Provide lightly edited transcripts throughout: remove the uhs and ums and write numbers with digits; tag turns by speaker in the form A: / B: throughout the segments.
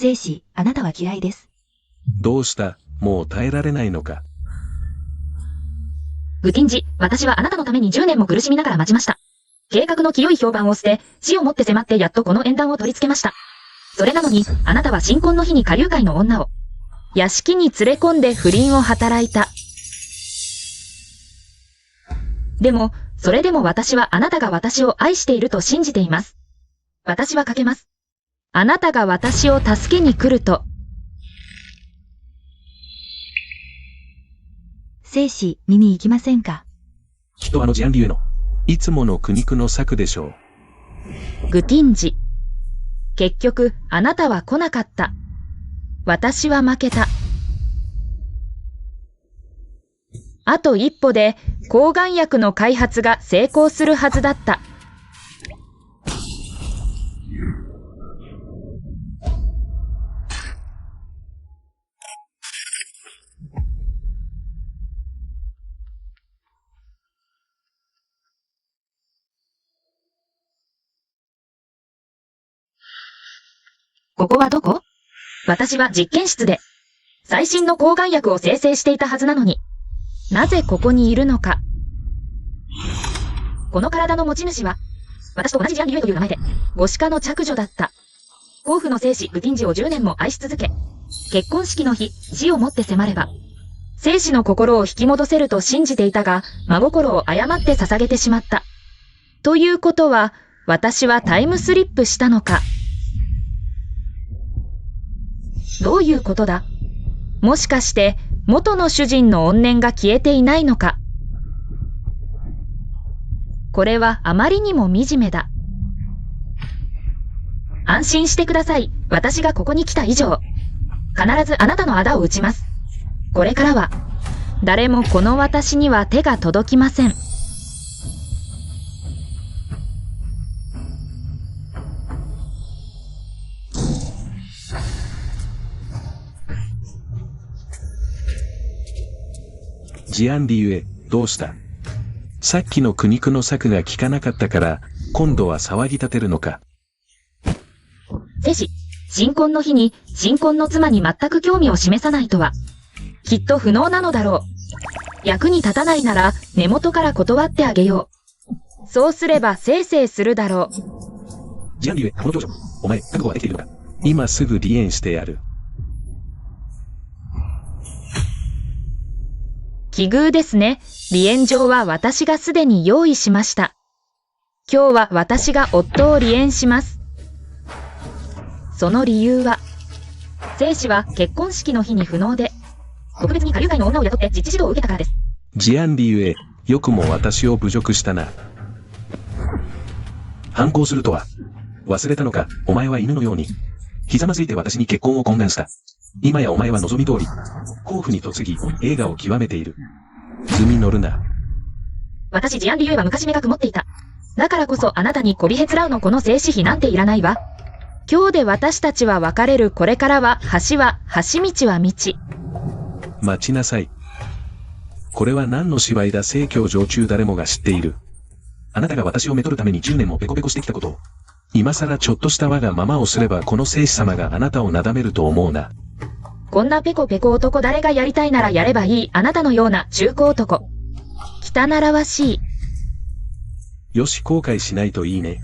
A: 生死、あなたは嫌いです。
B: どうした？もう耐えられないのか。
C: グティンジ、私はあなたのために10年も苦しみながら待ちました。計画の清い評判を捨て、死をもって迫ってやっとこの縁談を取り付けました。それなのに、あなたは新婚の日に下流会の女を、屋敷に連れ込んで不倫を働いた。でも、それでも私はあなたが私を愛していると信じています。私はかけます。あなたが私を助けに来ると。
A: 生死、見に行きませんか？
B: きっとジアンリュウの、いつもの苦肉の策でしょ
C: う。グティンジ。結局、あなたは来なかった。私は負けた。あと一歩で、抗がん薬の開発が成功するはずだった。ここはどこ？私は実験室で、最新の抗がん薬を生成していたはずなのに、なぜここにいるのか。この体の持ち主は、私と同じジャンリュエという名前で、ゴシカの嫡女だった。甲府の生死、グティンジを10年も愛し続け、結婚式の日、死をもって迫れば、生死の心を引き戻せると信じていたが、真心を誤って捧げてしまった。ということは、私はタイムスリップしたのか。どういうことだ？もしかして、元の主人の怨念が消えていないのか。これはあまりにも惨めだ。安心してください。私がここに来た以上、必ずあなたの仇を討ちます。これからは、誰もこの私には手が届きません。
B: ジアンリュエ、どうした？さっきの苦肉の策が効かなかったから、今度は騒ぎ立てるのか。
C: 生死、新婚の日に新婚の妻に全く興味を示さないとは、きっと不能なのだろう。役に立たないなら根元から断ってあげよう。そうすればせいせいするだろう。
B: ジアンリュエ、この長女、お前、覚悟はできているのか？今すぐ離縁してやる。
C: 奇遇ですね。離縁状は私がすでに用意しました。今日は私が夫を離縁します。その理由は、生死は結婚式の日に不能で、特別に下流会の女を雇って実地指導を受けたからです。
B: ジアンリュエ、よくも私を侮辱したな。反抗するとは、忘れたのか？お前は犬のように、ひざまずいて私に結婚を懇願した。今やお前は望み通り、甲府に嫁ぎ、栄華を極めている。図に乗るな。
C: 私ジアンリュエは昔目が曇っていた。だからこそあなたにこびへつらうのこの静止費なんていらないわ。今日で私たちは別れる。これからは橋は橋、道は道。
B: 待ちなさい。これは何の芝居だ？盛況常駐、誰もが知っている。あなたが私をめとるために10年もペコペコしてきたことを、今更ちょっとした我がままをすればこの生死様があなたをなだめると思うな。
C: こんなペコペコ男誰がやりたいならやればいい。あなたのような中古男。汚らわしい。
B: よし、後悔しないといいね。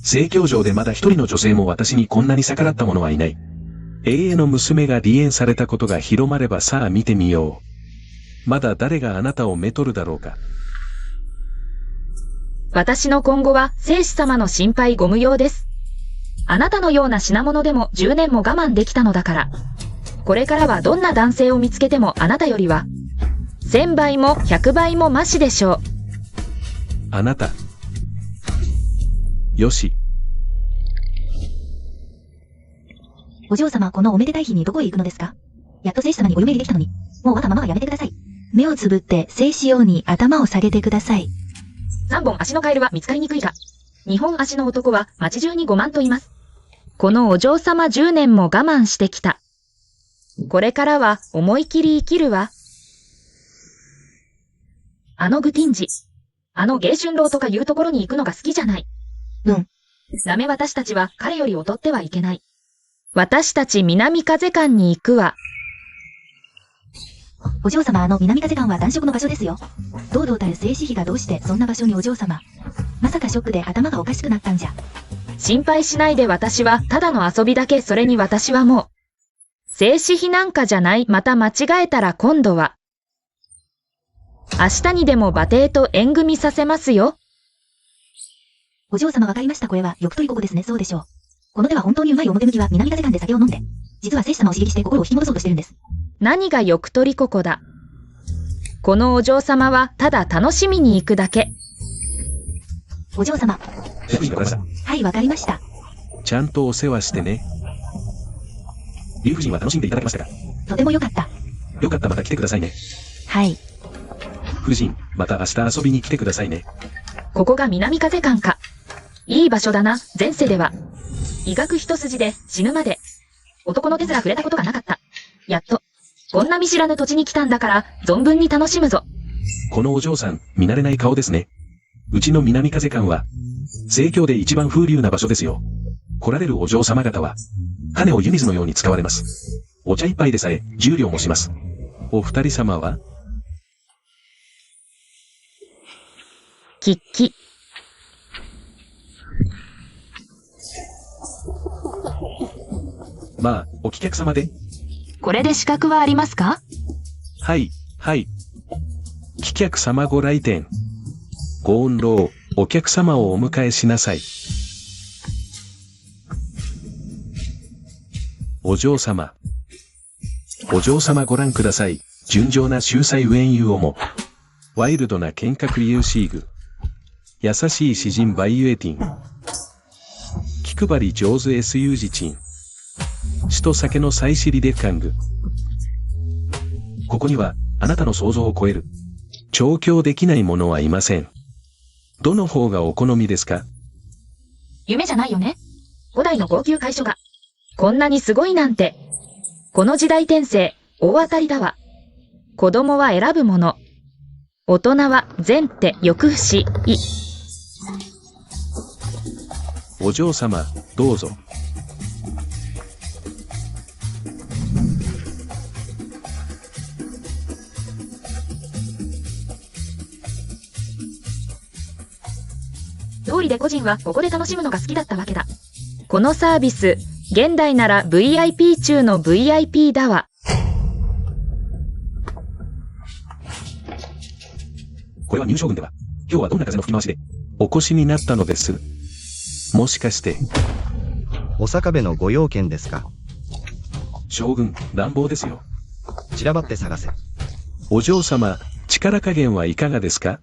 B: 盛況上でまだ一人の女性も私にこんなに逆らった者はいない。永遠の娘が離縁されたことが広まればさあ見てみよう。まだ誰があなたをめとるだろうか。
C: 私の今後は生死様の心配ご無用です。あなたのような品物でも10年も我慢できたのだから。これからはどんな男性を見つけてもあなたよりは1000倍も100倍もマシでしょう。
B: あなた。よし。
A: お嬢様、このおめでたい日にどこへ行くのですか？やっと生死様にお嫁入りできたのに、もうわがままはやめてください。目をつぶって生死用に頭を下げてください。
C: 3本足のカエルは見つかりにくいが、2本足の男は町中に5万といます。このお嬢様10年も我慢してきた。これからは思い切り生きるわ。あのグティンジ、あの芸春郎とかいうところに行くのが好きじゃない。
A: うん。
C: ダメ、私たちは彼より劣ってはいけない。私たち南風館に行くわ。
A: お嬢様、南風館は男色の場所ですよ。堂々たる静止妃がどうしてそんな場所にお嬢様。まさかショックで頭がおかしくなったんじゃ。
C: 心配しないで私はただの遊びだけ。それに私はもう。静止妃なんかじゃない。また間違えたら今度は。明日にでも馬蹄と縁組させますよ。
A: お嬢様わかりました。これは欲取りここですね。そうでしょう。この手は本当にうまい。表向きは南風館で酒を飲んで。実は聖子様を刺激して心を引き戻そうとしてるんです。
C: 何が欲取りここだ。このお嬢様はただ楽しみに行くだけ。
A: お嬢様。はい、わかりました。
B: ちゃんとお世話してね。竜夫人は楽しんでいただけましたか？
A: とても良かった。
B: よかった、また来てくださいね。
A: はい。
B: 夫人、また明日遊びに来てくださいね。
C: ここが南風館か。いい場所だな。前世では医学一筋で死ぬまで男の手すら触れたことがなかった。やっとこんな見知らぬ土地に来たんだから存分に楽しむぞ。
B: このお嬢さん、見慣れない顔ですね。うちの南風館は盛況で一番風流な場所ですよ。来られるお嬢様方は羽を湯水のように使われます。お茶一杯でさえ10両もします。お二人様は？
C: きっき。
B: まあ、お客様で。
C: これで資格はありますか？
B: はい、はい。貴客様ご来店。ご恩労、お客様をお迎えしなさい。お嬢様。お嬢様ご覧ください。純情な秀才ウェンユーオモ。ワイルドな剣客ユーシーグ。優しい詩人バイユエティン。気配り上手エスユージチン。詩と酒の再知りでカング。ここには、あなたの想像を超える。調教できない者はいません。どの方がお好みですか？
C: 夢じゃないよね。古代の高級会所がこんなにすごいなんて。この時代転生、大当たりだわ。子供は選ぶもの。大人は善って欲不思議。
B: お嬢様、どうぞ。
C: 道理で個人はここで楽しむのが好きだったわけだ。このサービス、現代なら VIP 中の VIP だわ。
B: これは入将軍では、今日はどんな風の吹き回しでお越しになったのです？もしかして、
D: お坂部のご用件ですか？
B: 将軍、乱暴ですよ。
D: 散らばって探せ。
B: お嬢様、力加減はいかがですか？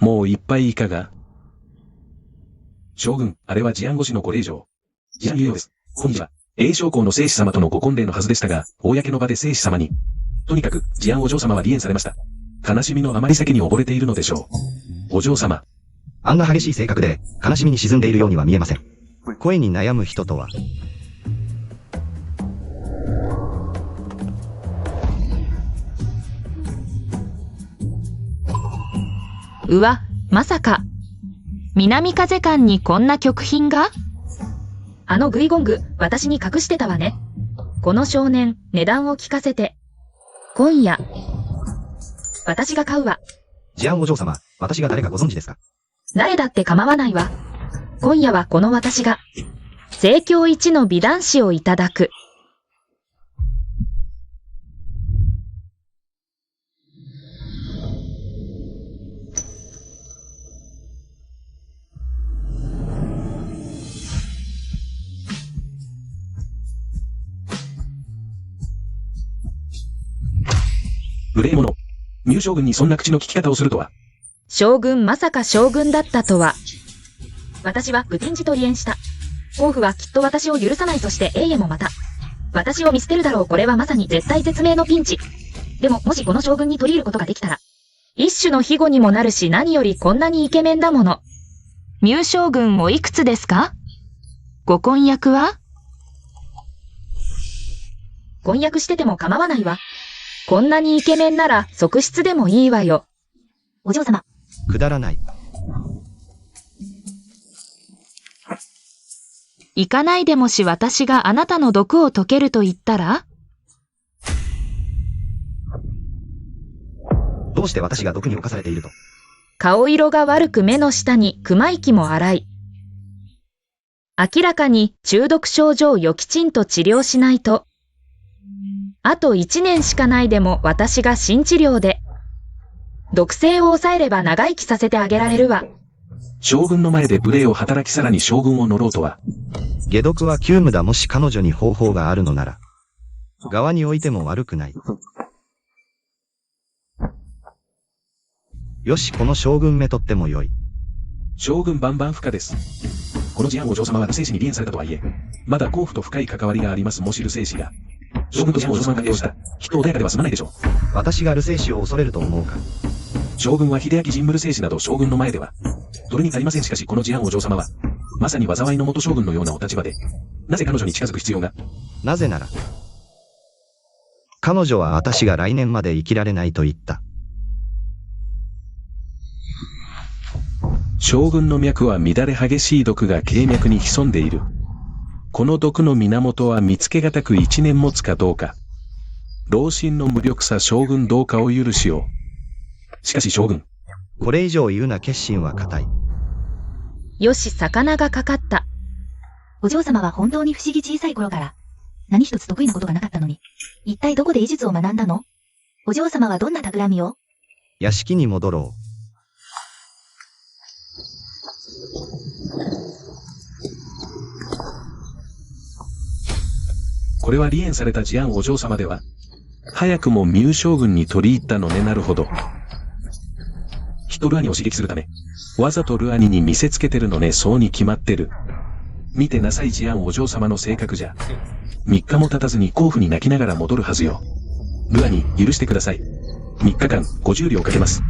B: もう一杯いかが？将軍、あれは治安越しのご令嬢。治安有用です。本日は、栄将校の聖子様とのご婚礼のはずでしたが、公の場で聖子様に。とにかく、治安お嬢様は離縁されました。悲しみのあまり酒に溺れているのでしょう。お嬢様。
D: あんな激しい性格で、悲しみに沈んでいるようには見えません。恋に悩む人とは。
C: うわ、まさか。南風館にこんな曲品が？あのグイゴング、私に隠してたわね。この少年、値段を聞かせて。今夜。私が買うわ。
D: 治安お嬢様、私が誰かご存知ですか？
C: 誰だって構わないわ。今夜はこの私が、盛況一の美男子をいただく。
B: 無礼者。入将軍にそんな口の利き方をするとは。
C: 将軍、まさか将軍だったとは。私は武天寺と離縁した。王府はきっと私を許さない。そして永遠もまた。私を見捨てるだろう。これはまさに絶体絶命のピンチ。でも、もしこの将軍に取り入ることができたら、一種の庇護にもなるし、何よりこんなにイケメンだもの。入将軍おいくつですか？ご婚約は？婚約してても構わないわ。こんなにイケメンなら側室でもいいわよ。
A: お嬢様。
D: くだらない。
C: 行かないでもし私があなたの毒を解けると言ったら？
D: どうして私が毒に侵されていると？
C: 顔色が悪く目の下に熊息も荒い。明らかに中毒症状をきちんと治療しないと。あと1年しかないでも私が新治療で。毒性を抑えれば長生きさせてあげられるわ。
B: 将軍の前で無礼を働きさらに将軍を乗ろうとは。
D: 解毒は急務だ。もし彼女に方法があるのなら。側に置いても悪くない。よし、この将軍めとってもよい。
B: 将軍万々不可です。この事案お嬢様はルセイ氏に離縁されたとはいえ、まだ皇府と深い関わりがあります。もしルセイ氏が、将軍と事案お嬢様がをした、きっと穏やかでは済まないでしょう。
D: 私がルセイ氏を恐れると思うか。
B: 将軍は秀明神武ルセイ氏など将軍の前では、取りに足りません。しかしこの事案お嬢様は、まさに災いの元将軍のようなお立場で、なぜ彼女に近づく必要が？
D: なぜなら、彼女は私が来年まで生きられないと言った。
B: 将軍の脈は乱れ激しい毒が経脈に潜んでいる。この毒の源は見つけがたく1年持つかどうか。老臣の無力さ将軍どうかを許しよう。しかし将軍。
D: これ以上言うな。決心は固い。
C: よし、魚がかかった。
A: お嬢様は本当に不思議小さい頃から、何一つ得意なことがなかったのに、一体どこで医術を学んだの？お嬢様はどんな企みを？
D: 屋敷に戻ろう。
B: これは離縁された事案お嬢様では、早くもミュウ将軍に取り入ったのね。なるほど。人ルアニを刺激するため、わざとルアニに見せつけてるのね。そうに決まってる。見てなさい、事案お嬢様の性格じゃ。3日も経たずに甲府に泣きながら戻るはずよ。ルアニ、許してください。3日間、50両かけます。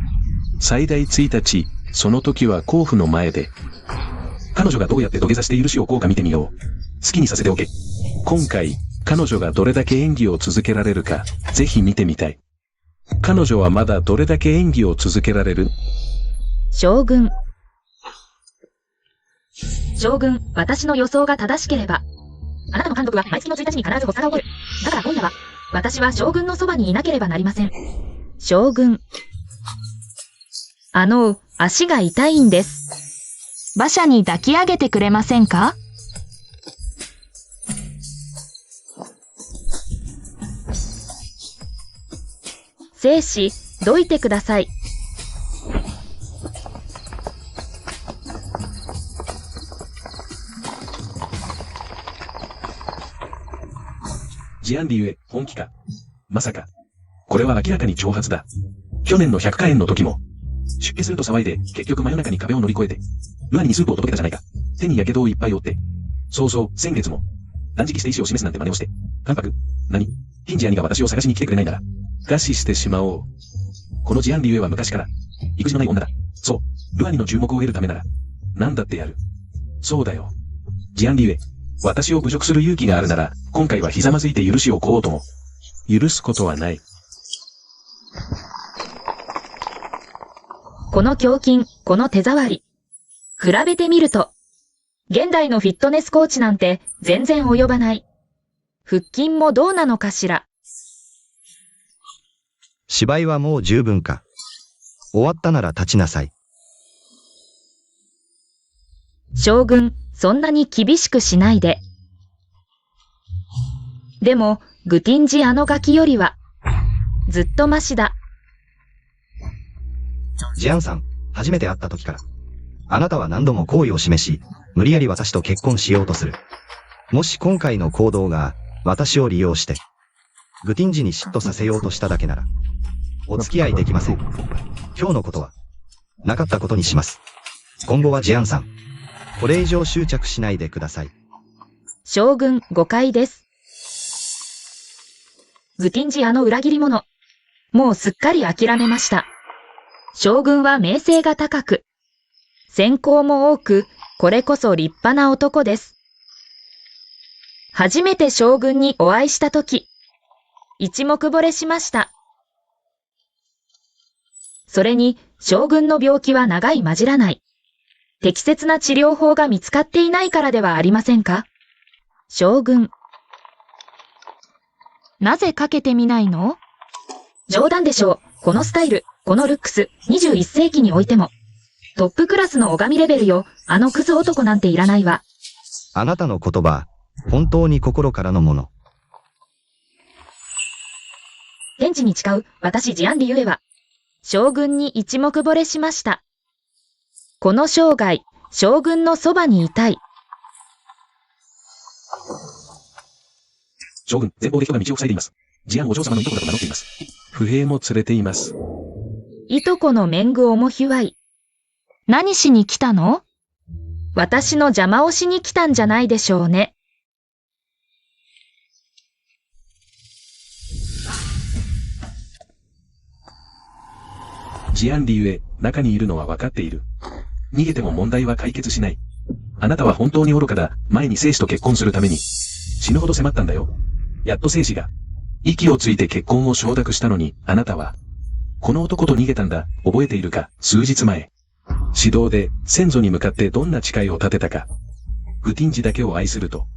B: 最大1日、その時は甲府の前で。彼女がどうやって土下座して許しをこうか見てみよう。好きにさせておけ。今回、彼女がどれだけ演技を続けられるか、ぜひ見てみたい。彼女はまだどれだけ演技を続けられる？
C: 将軍。将軍、私の予想が正しければ、あなたの監督は毎月の1日に必ず発作が起こる。だから今夜は、私は将軍のそばにいなければなりません。将軍。足が痛いんです。馬車に抱き上げてくれませんか？生死、どいてください。
B: 事案理ゆえ、本気か。まさか。これは明らかに挑発だ。去年の100火炎の時も、出家すると騒いで、結局真夜中に壁を乗り越えて、ルアニにスープを届けたじゃないか。手に火傷をいっぱい負って。そうそう、先月も、断食して意思を示すなんて真似をして。関白？何？ヒンジ兄が私を探しに来てくれないなら、餓死してしまおう。この事案理ゆえは昔から、育児のない女だ。そう、ルアニの注目を得るためなら、なんだってやる。そうだよ。事案理ゆえ、私を侮辱する勇気があるなら、今回はひざまずいて許しを請おうとも。許すことはない。
C: この胸筋、この手触り。比べてみると、現代のフィットネスコーチなんて全然及ばない。腹筋もどうなのかしら。
D: 芝居はもう十分か。終わったなら立ちなさい。
C: 将軍、そんなに厳しくしないで。でも、グティンジガキよりは、ずっとマシだ。
D: ジアンさん、初めて会った時から。あなたは何度も好意を示し、無理やり私と結婚しようとする。もし今回の行動が、私を利用して、グティンジに嫉妬させようとしただけなら、お付き合いできません。今日のことは、なかったことにします。今後はジアンさん、これ以上執着しないでください。
C: 将軍、誤解です。グティンジ裏切り者。もうすっかり諦めました。将軍は名声が高く、選考も多く、これこそ立派な男です。初めて将軍にお会いしたとき、一目惚れしました。それに、将軍の病気は長い混じらない。適切な治療法が見つかっていないからではありませんか？将軍。なぜかけてみないの？冗談でしょう。このスタイル、このルックス、21世紀においても。トップクラスの拝みレベルよ。あのクズ男なんていらないわ。
D: あなたの言葉、本当に心からのもの。
C: 天地に誓う、私ジアン・リユエは、将軍に一目惚れしました。この生涯、将軍のそばにいたい。
B: 将軍、前方で人が道を塞いでいます。ジアンお嬢様のいとこだと名乗っています。不平も連れています。
C: いとこのメングオモヒュワイ。何しに来たの？私の邪魔をしに来たんじゃないでしょうね。
B: ジアン・リユエ、中にいるのは分かっている。逃げても問題は解決しない。あなたは本当に愚かだ。前に生死と結婚するために死ぬほど迫ったんだよ。やっと生死が息をついて結婚を承諾したのに、あなたはこの男と逃げたんだ。覚えているか？数日前、指導で先祖に向かってどんな誓いを立てたか。グティンジだけを愛すると。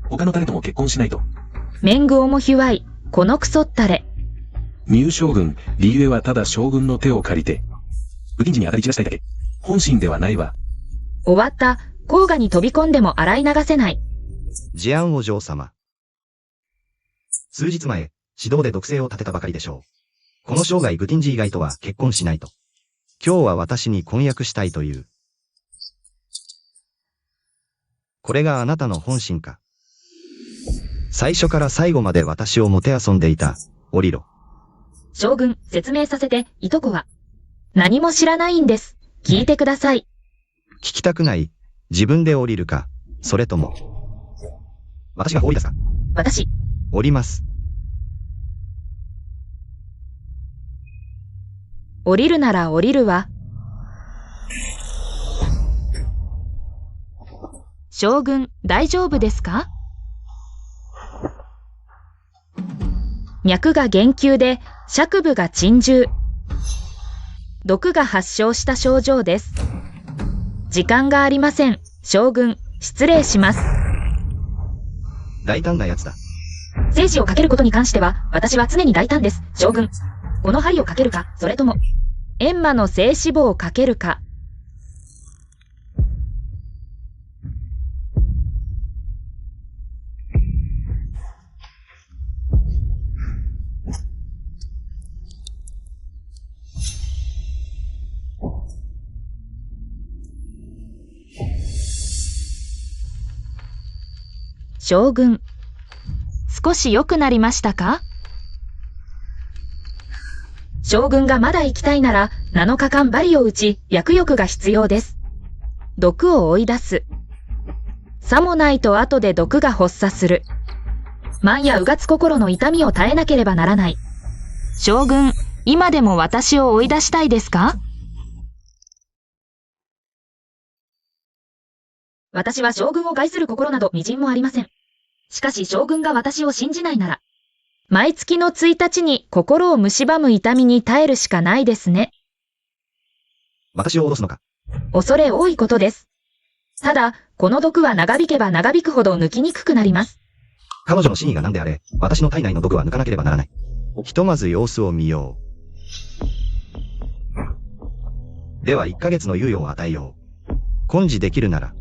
B: 他の誰とも結婚しないと。
C: メングオモヒュワイ、このクソったれ。
B: ミュウ将軍、リユエはただ将軍の手を借りて、グティンジに当たり散らしたいだけ。本心ではないわ。
C: 終わった。黄河に飛び込んでも洗い流せない。
D: ジアンお嬢様。数日前、指導で毒誓を立てたばかりでしょう。この生涯グティンジ以外とは結婚しないと。今日は私に婚約したいという。これがあなたの本心か。最初から最後まで私をもてあそんでいた。降りろ。
C: 将軍、説明させて、いとこは。何も知らないんです。聞いてください。
D: 聞きたくない。自分で降りるか、それとも。私が放り出すか。
C: 私。
D: 降ります。
C: 降りるなら降りるわ。将軍、大丈夫ですか？脈が減窮で、尺部が沈重。毒が発症した症状です。時間がありません。将軍、失礼します。
D: 大胆なやつだ。
C: 生死をかけることに関しては、私は常に大胆です、将軍。この針をかけるか、それとも、閻魔の性脂肪をかけるか。将軍、少し良くなりましたか？将軍がまだ生きたいなら、7日間針を打ち、薬浴が必要です。毒を追い出す。さもないと後で毒が発作する。万やうがつ心の痛みを耐えなければならない。将軍、今でも私を追い出したいですか？私は将軍を害する心などみじんもありません。しかし将軍が私を信じないなら、毎月の1日に心を蝕む痛みに耐えるしかないですね。
D: 私を脅すのか？
C: 恐れ多いことです。ただ、この毒は長引けば長引くほど抜きにくくなります。
D: 彼女の真意が何であれ、私の体内の毒は抜かなければならない。ひとまず様子を見よう。では1ヶ月の猶予を与えよう。根治できるなら、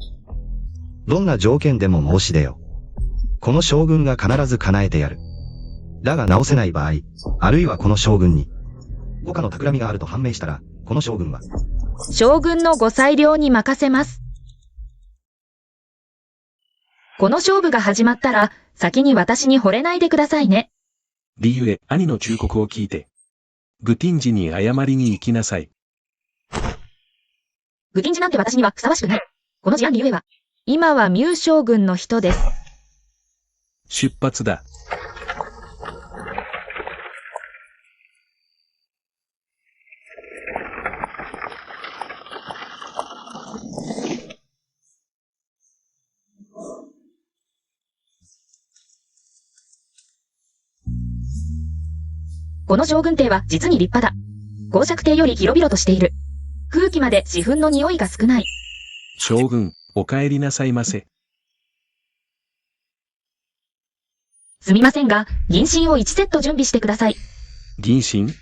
D: どんな条件でも申し出よ。この将軍が必ず叶えてやる。だが治せない場合、あるいはこの将軍に、他の企みがあると判明したら、この将軍は、
C: 将軍のご裁量に任せます。この勝負が始まったら、先に私に惚れないでくださいね。
B: リユエ、兄の忠告を聞いて、グティンジに謝りに行きなさい。
C: グティンジなんて私にはふさわしくない。このジアン・リユエは、今はミュウ将軍の人です。
B: 出発だ。
C: この将軍邸は実に立派だ。公爵邸より広々としている。空気まで自憤の匂いが少ない。
B: 将軍、お帰りなさいませ。
C: すみませんが、銀芯を1セット準備してください。
B: 銀芯？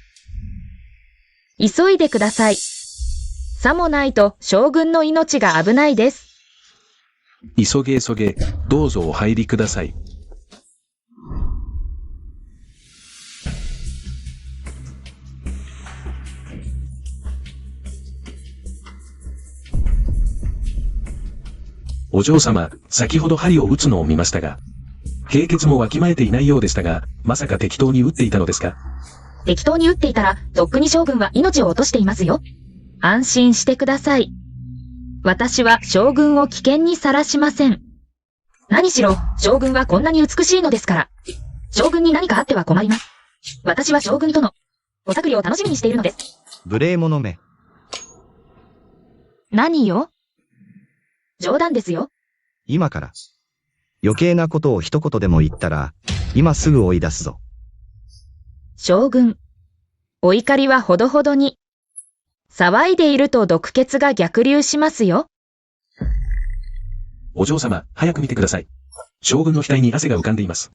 C: 急いでください。さもないと将軍の命が危ないです。
B: 急げ急げ、どうぞお入りください。お嬢様、先ほど針を打つのを見ましたが、経血もわきまえていないようでしたが、まさか適当に打っていたのですか？
C: 適当に打っていたら、とっくに将軍は命を落としていますよ。安心してください。私は将軍を危険にさらしません。何しろ、将軍はこんなに美しいのですから。将軍に何かあっては困ります。私は将軍とのお作りを楽しみにしているのです。
D: 無礼者め。
C: 何よ？冗談ですよ。
D: 今から。余計なことを一言でも言ったら、今すぐ追い出すぞ。
C: 将軍。お怒りはほどほどに。騒いでいると毒血が逆流しますよ。
B: お嬢様、早く見てください。将軍の額に汗が浮かんでいます。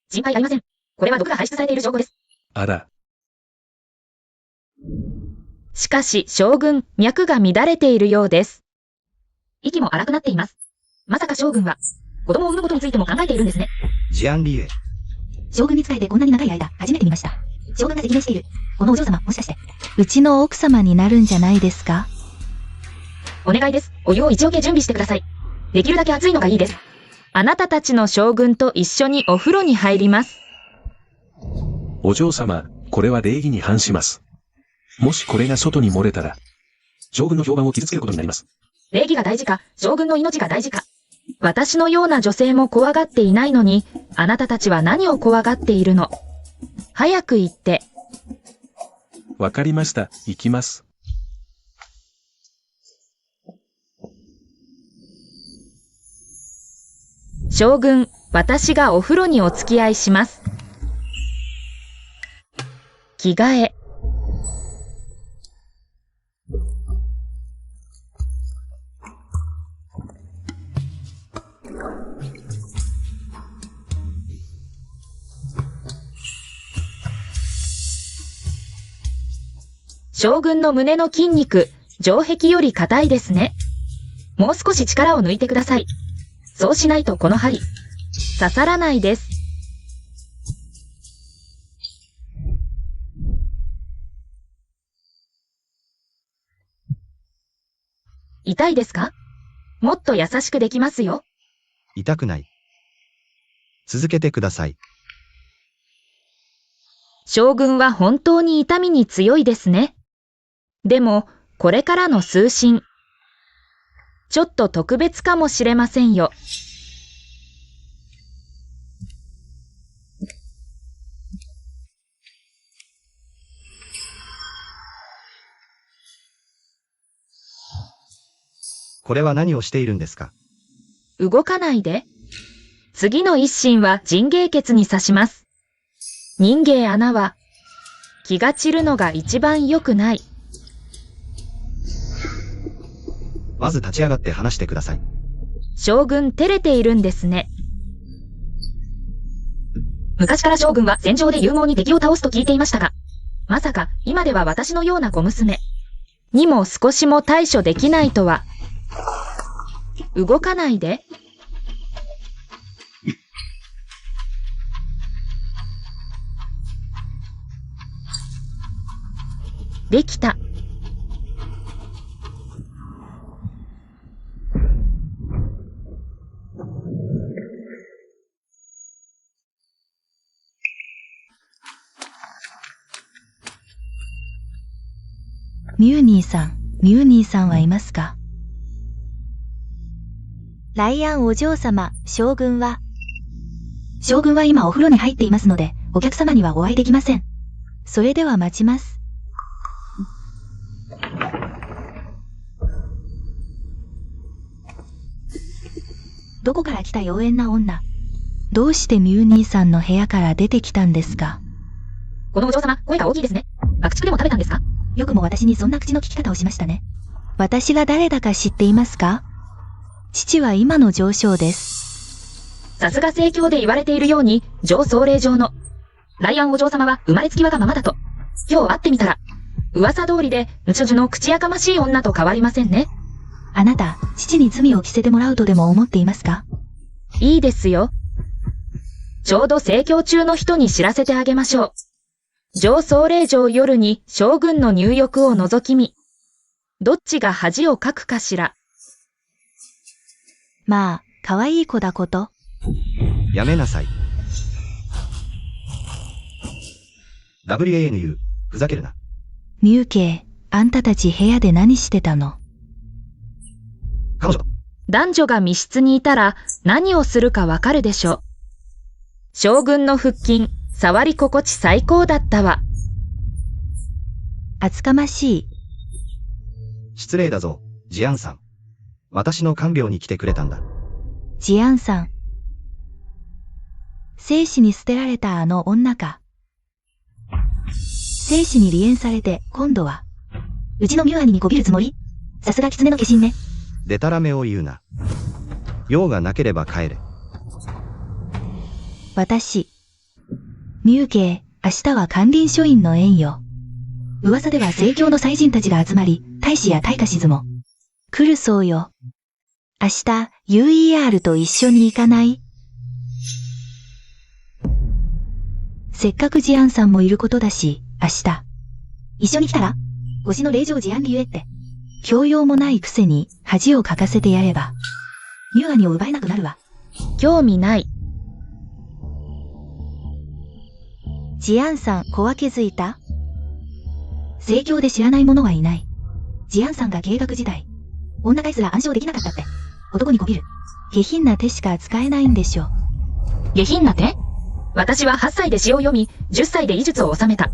C: 心配ありません。これは毒が排出されている証拠です。
B: あら。
C: しかし、将軍、脈が乱れているようです。息も荒くなっています。まさか将軍は、子供を産むことについても考えているんですね。
D: ジアンリエ。
A: 将軍に仕えてこんなに長い間、初めて見ました。将軍が責任している。このお嬢様、もしかして。
E: うちの奥様になるんじゃないですか？
C: お願いです。お湯を1桶準備してください。できるだけ熱いのがいいです。あなたたちの将軍と一緒にお風呂に入ります。
B: お嬢様、これは礼儀に反します。もしこれが外に漏れたら、将軍の評判を傷つけることになります。
C: 礼儀が大事か、将軍の命が大事か。私のような女性も怖がっていないのに、あなたたちは何を怖がっているの？早く言って。
B: わかりました。行きます。
C: 将軍、私がお風呂にお付き合いします。着替え。将軍の胸の筋肉、城壁より硬いですね。もう少し力を抜いてください。そうしないとこの針、刺さらないです。痛いですか？もっと優しくできますよ。
D: 痛くない。続けてください。
C: 将軍は本当に痛みに強いですね。でも、これからの通信、ちょっと特別かもしれませんよ。
D: これは何をしているんですか？
C: 動かないで。次の一心は人芸血に刺します。人芸穴は、気が散るのが一番良くない。
D: まず立ち上がって話してください。
C: 将軍照れているんですね。昔から将軍は戦場で勇猛に敵を倒すと聞いていましたが、まさか今では私のような小娘にも少しも対処できないとは。動かないで。できた。
E: ミューニーさんはいますか？ライアンお嬢様、将軍は
A: 今お風呂に入っていますので、お客様にはお会いできません。
E: それでは待ちます。
A: どこから来た妖艶な女。
E: どうしてミューニーさんの部屋から出てきたんですか？
C: このお嬢様、声が大きいですね。爆竹でも食べたんですか？
A: よくも私にそんな口の利き方をしましたね。
E: 私が誰だか知っていますか？父は今の丞相です。
C: さすが盛況で言われているように、上総令上の、ライアンお嬢様は生まれつきわがままだと。今日会ってみたら、噂通りで、うちょじゅの口やかましい女と変わりませんね。
A: あなた、父に罪を着せてもらうとでも思っていますか？
C: いいですよ。ちょうど盛況中の人に知らせてあげましょう。上総令上夜に将軍の入浴を覗き見。どっちが恥をかくかしら。
E: まあ、可愛い子だこと。
D: やめなさい。WANU、ふざけるな。
E: ミュウケイ、あんたたち部屋で何してたの？
D: 彼女。
C: 男女が密室にいたら何をするかわかるでしょう。将軍の腹筋、触り心地最高だったわ。
E: 厚かましい。
D: 失礼だぞ、ジアンさん。私の看病に来てくれたんだ。
E: ジアンさん。生死に捨てられたあの女か。生死に離縁されて、今度は。
A: うちのミュアニにこびるつもり？さすが狐の化身ね。
D: でたらめを言うな。用がなければ帰れ。
E: 私。ミュウケイ、明日は関林書院の宴よ。
A: 噂では盛況の祭人たちが集まり、大使や大歌静も。
E: 来るそうよ。明日、UER と一緒に行かない？せっかくジアンさんもいることだし、明日。
A: 一緒に来たら？推しの令嬢ジアンリュエって。
E: 教養もないくせに恥をかかせてやれば。
A: ミュアニを奪えなくなるわ。
C: 興味ない。
E: ジアンさん、小分けづいた？
A: 盛況で知らない者はいない。ジアンさんが計画時代。女返すら暗唱できなかったって。男にこびる。
E: 下品な手しか使えないんでしょ。
C: 下品な手？私は8歳で詩を読み、10歳で医術を収めた。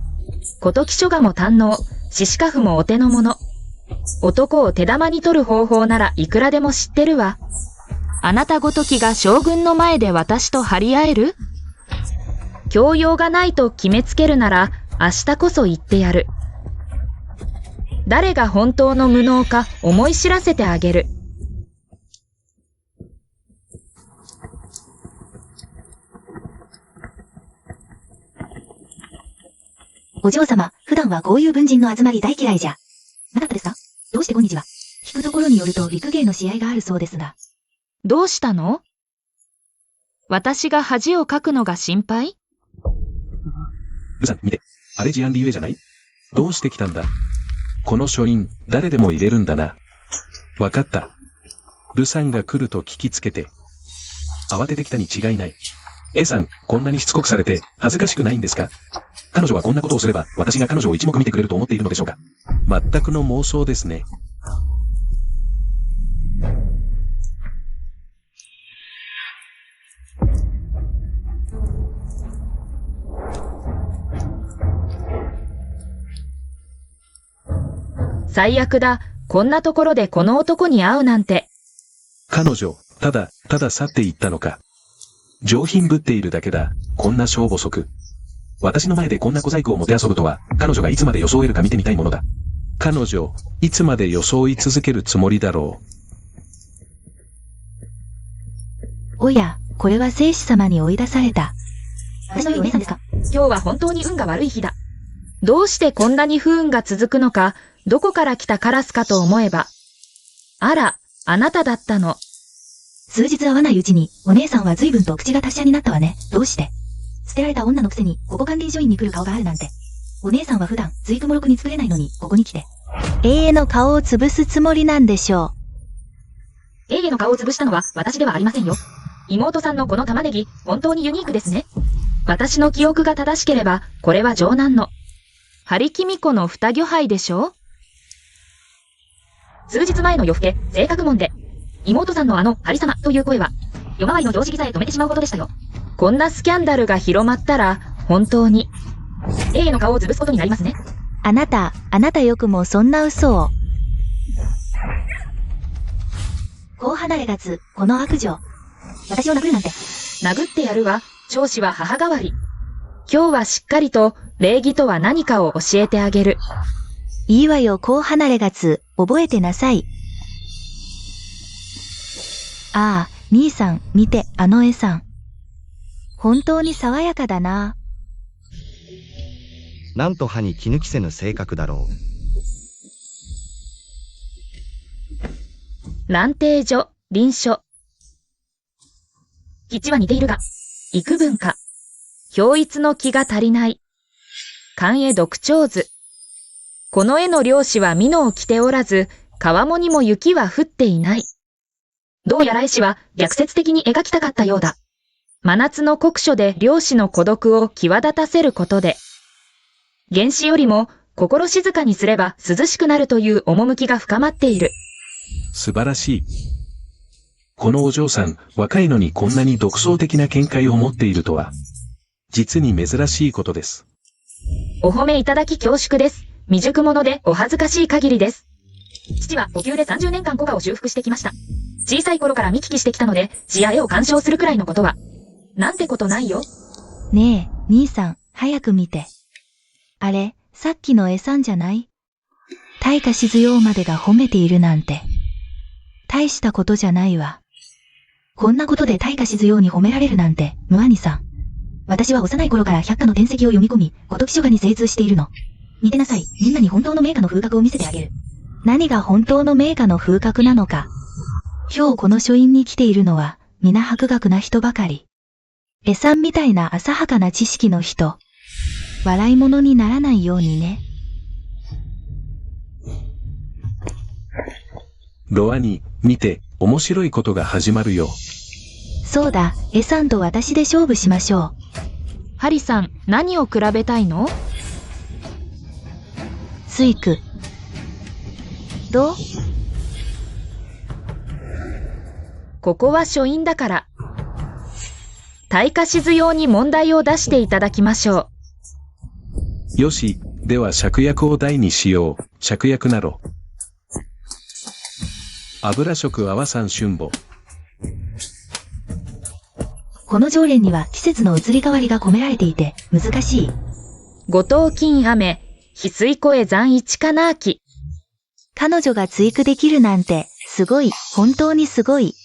C: 古時書画も堪能、獅子家父もお手の物。男を手玉に取る方法ならいくらでも知ってるわ。あなたごときが将軍の前で私と張り合える？教養がないと決めつけるなら、明日こそ言ってやる。誰が本当の無能か思い知らせてあげる。
A: お嬢様、普段はこういう文人の集まり大嫌いじゃ。なかったですか？どうして今日は？聞くところによると陸芸の試合があるそうですが。
C: どうしたの？私が恥をかくのが心配？
B: ルさん、見て。あれジアンリュエじゃない？どうしてきたんだ？この書院、誰でも入れるんだな。わかった。ルさんが来ると聞きつけて。慌ててきたに違いない。A さん、こんなにしつこくされて、恥ずかしくないんですか？彼女はこんなことをすれば、私が彼女を一目見てくれると思っているのでしょうか？全くの妄想ですね。
C: 最悪だ。こんなところでこの男に会うなんて。
B: 彼女、ただ去っていったのか。上品ぶっているだけだ。こんな小細く。私の前でこんな小細工をもてあそぶとは、彼女がいつまで装えるか見てみたいものだ。彼女、いつまで装い続けるつもりだろ
E: う。おや、これは聖子様に追い出された。
A: 私のいいお姉さんですか？
C: 今日は本当に運が悪い日だ。どうしてこんなに不運が続くのか、どこから来たカラスかと思えば。あら、あなただったの。
A: 数日会わないうちに、お姉さんは随分と口が達者になったわね。どうして？捨てられた女のくせに、ここ関連書院に来る顔があるなんて。お姉さんは普段、ずいくもろくに作れないのに、ここに来て。
E: 永遠の顔を潰すつもりなんでしょ
C: う。永遠の顔を潰したのは、私ではありませんよ。妹さんのこの玉ねぎ、本当にユニークですね。私の記憶が正しければ、これは長男の。張きみ子の二魚杯でしょ？数日前の夜更け、正確門で、妹さんのあの、ハリ様という声は、夜回りの常識さえ止めてしまうことでしたよ。こんなスキャンダルが広まったら、本当に、A の顔を潰すことになりますね。
E: あなたよくもそんな嘘を。
A: こう離れがつ、この悪女。私を殴るなんて。
C: 殴ってやるわ、長子は母代わり。今日はしっかりと、礼儀とは何かを教えてあげる。
E: いいわよ、こう離れがつ、覚えてなさい。ああ、兄さん、見て、あの絵さん。本当に爽やかだな。
D: なんと歯に気抜きせぬ性格だろ
C: 蘭亭序、臨書。筆致は似ているが、幾分か。表一の気が足りない。寛永読長図。この絵の漁師は蓑を着ておらず、川面にも雪は降っていない。どうやら絵師は逆説的に描きたかったようだ。真夏の酷暑で漁師の孤独を際立たせることで、原始よりも心静かにすれば涼しくなるという趣が深まっている。
B: 素晴らしい。このお嬢さん、若いのにこんなに独創的な見解を持っているとは、実に珍しいことです。
C: お褒めいただき恐縮です。未熟者でお恥ずかしい限りです。父はお灸で30年間古画を修復してきました。小さい頃から見聞きしてきたので、詩や絵を鑑賞するくらいのことは、なんてことないよ。
E: ねえ、兄さん、早く見て。あれ、さっきの絵さんじゃない？大化静陽までが褒めているなんて。大したことじゃないわ。
A: こんなことで大化静陽に褒められるなんて、無兄さん。私は幼い頃から百科の典籍を読み込み、ごとき書画に精通しているの。見てなさい、みんなに本当の名画の風格を見せてあげる。
E: 何が本当の名画の風格なのか。今日この書院に来ているのは、皆博学な人ばかり。絵さんみたいな浅はかな知識の人。笑い物にならないようにね。
B: ロアニ、見て、面白いことが始まるよ。
E: そうだ、絵さんと私で勝負しましょう。
C: ハリさん、何を比べたいの？
E: スイク。どう？
C: ここは書院だから。大化静陽に問題を出していただきましょ
B: う。よし、では芍薬を題にしよう。芍薬なろ。油色泡三春母。
A: この条連には季節の移り変わりが込められていて、難しい。
C: 五島金雨、翡翠声残一かなき。
E: 彼女が追句できるなんて、すごい、本当にすごい。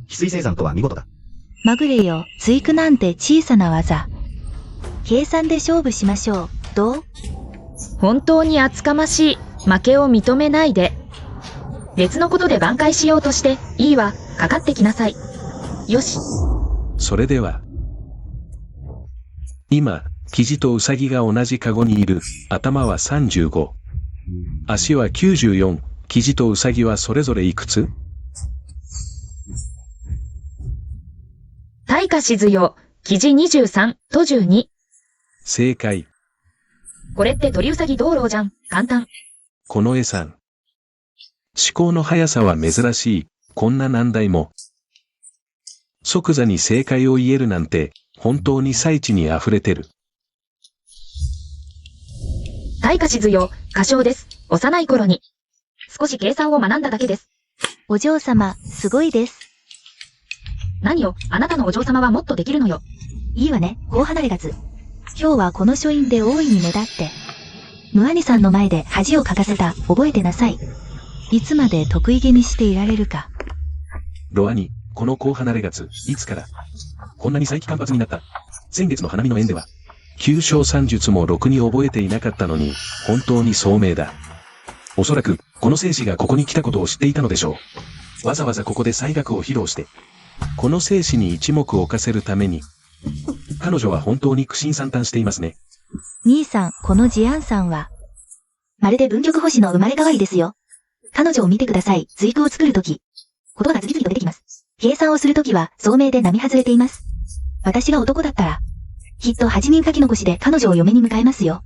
D: 翡翠星山とは見事だ。
E: まぐれよ、追句なんて小さな技。計算で勝負しましょう。どう？
C: 本当に厚かましい。負けを認めないで。別のことで挽回しようとして、いいわ、かかってきなさい。よし。
B: それでは。今、キジとウサギが同じカゴにいる。頭は35。足は94。キジとウサギはそれぞれいくつ？
C: 大化静陽、キジ23と12。
B: 正解。
C: これって鳥ウサギ道路じゃん。簡単。
B: この絵さん。思考の速さは珍しい。こんな難題も。即座に正解を言えるなんて、本当に才知に溢れてる。
C: 大化静陽、歌唱です。幼い頃に。少し計算を学んだだけです。
E: お嬢様、すごいです。
C: 何よ、あなたのお嬢様はもっとできるのよ。
A: いいわね、こう離れがつ。今日はこの書院で大いに目立って。無兄さんの前で恥をかかせた、覚えてなさい。
E: いつまで得意げにしていられるか。
B: ロアニ、このこう離れがつ、いつからこんなに再起間髪になった。先月の花見の縁では、九章三術もろくに覚えていなかったのに、本当に聡明だ。おそらく、この聖子がここに来たことを知っていたのでしょう。わざわざここで才学を披露して、この聖子に一目置かせるために、彼女は本当に苦心惨憺していますね。
E: 兄さん、このジアンさんは、
A: まるで文曲星の生まれ変わりですよ。彼女を見てください。随句を作るとき、言葉が次々と出てきます。計算をするときは、聡明で並外れています。私が男だったら、きっと8人書き残しで彼女を嫁に迎えますよ。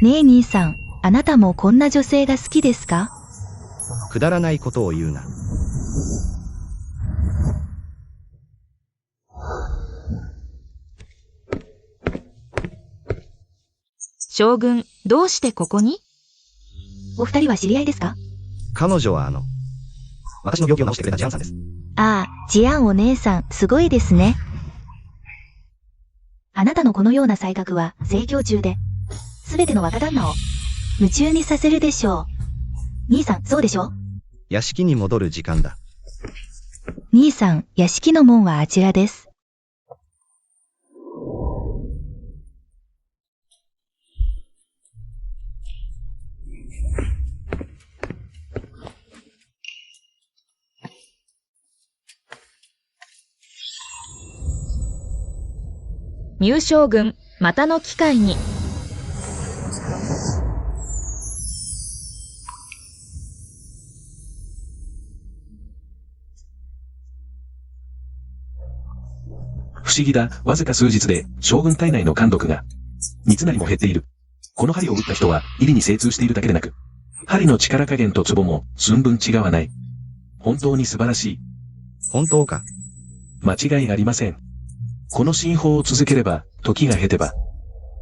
E: ねえ兄さん、あなたもこんな女性が好きですか？
D: くだらないことを言うな。
C: 将軍、どうしてここに？
A: お二人は知り合いですか？
D: 彼女は私の病気を治してくれたジアンさんです。
E: ああ、ジアンお姉さん、すごいですね。
A: あなたのこのような才覚は盛況中で、すべての若旦那を
E: 夢中にさせるでしょう。
A: 兄さん、そうでしょ？
D: 屋敷に戻る時間だ。
E: 兄さん、屋敷の門はあちらです。
C: 入将軍、またの機会に。
B: 不思議だ、わずか数日で将軍体内の官毒が、三つなりも減っている。この針を打った人は、入りに精通しているだけでなく、針の力加減とツボも寸分違わない。本当に素晴らしい。
D: 本当か。
B: 間違いありません。この進法を続ければ、時が経てば、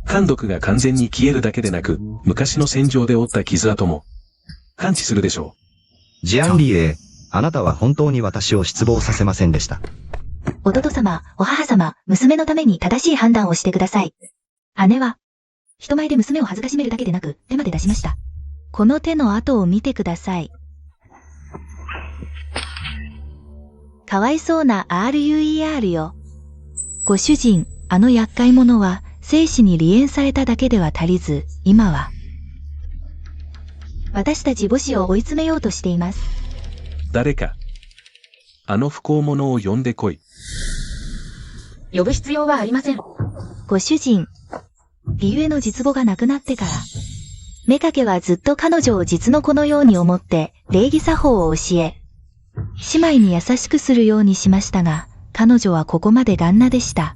B: 官毒が完全に消えるだけでなく、昔の戦場で負った傷跡も、完治するでしょ
D: う。ジアンリエ、あなたは本当に私を失望させませんでした。
A: 弟様、お母様、娘のために正しい判断をしてください。姉は、人前で娘を恥ずかしめるだけでなく、手まで出しました。
E: この手の跡を見てください。かわいそうな RUER よ。ご主人、あの厄介者は、生死に離縁されただけでは足りず、今は、
A: 私たち母子を追い詰めようとしています。
B: 誰か、あの不幸者を呼んでこい。
C: 呼ぶ必要はありません。
E: ご主人、理由への実母が亡くなってから、目かけはずっと彼女を実の子のように思って、礼儀作法を教え、姉妹に優しくするようにしましたが、彼女はここまでガンナでした。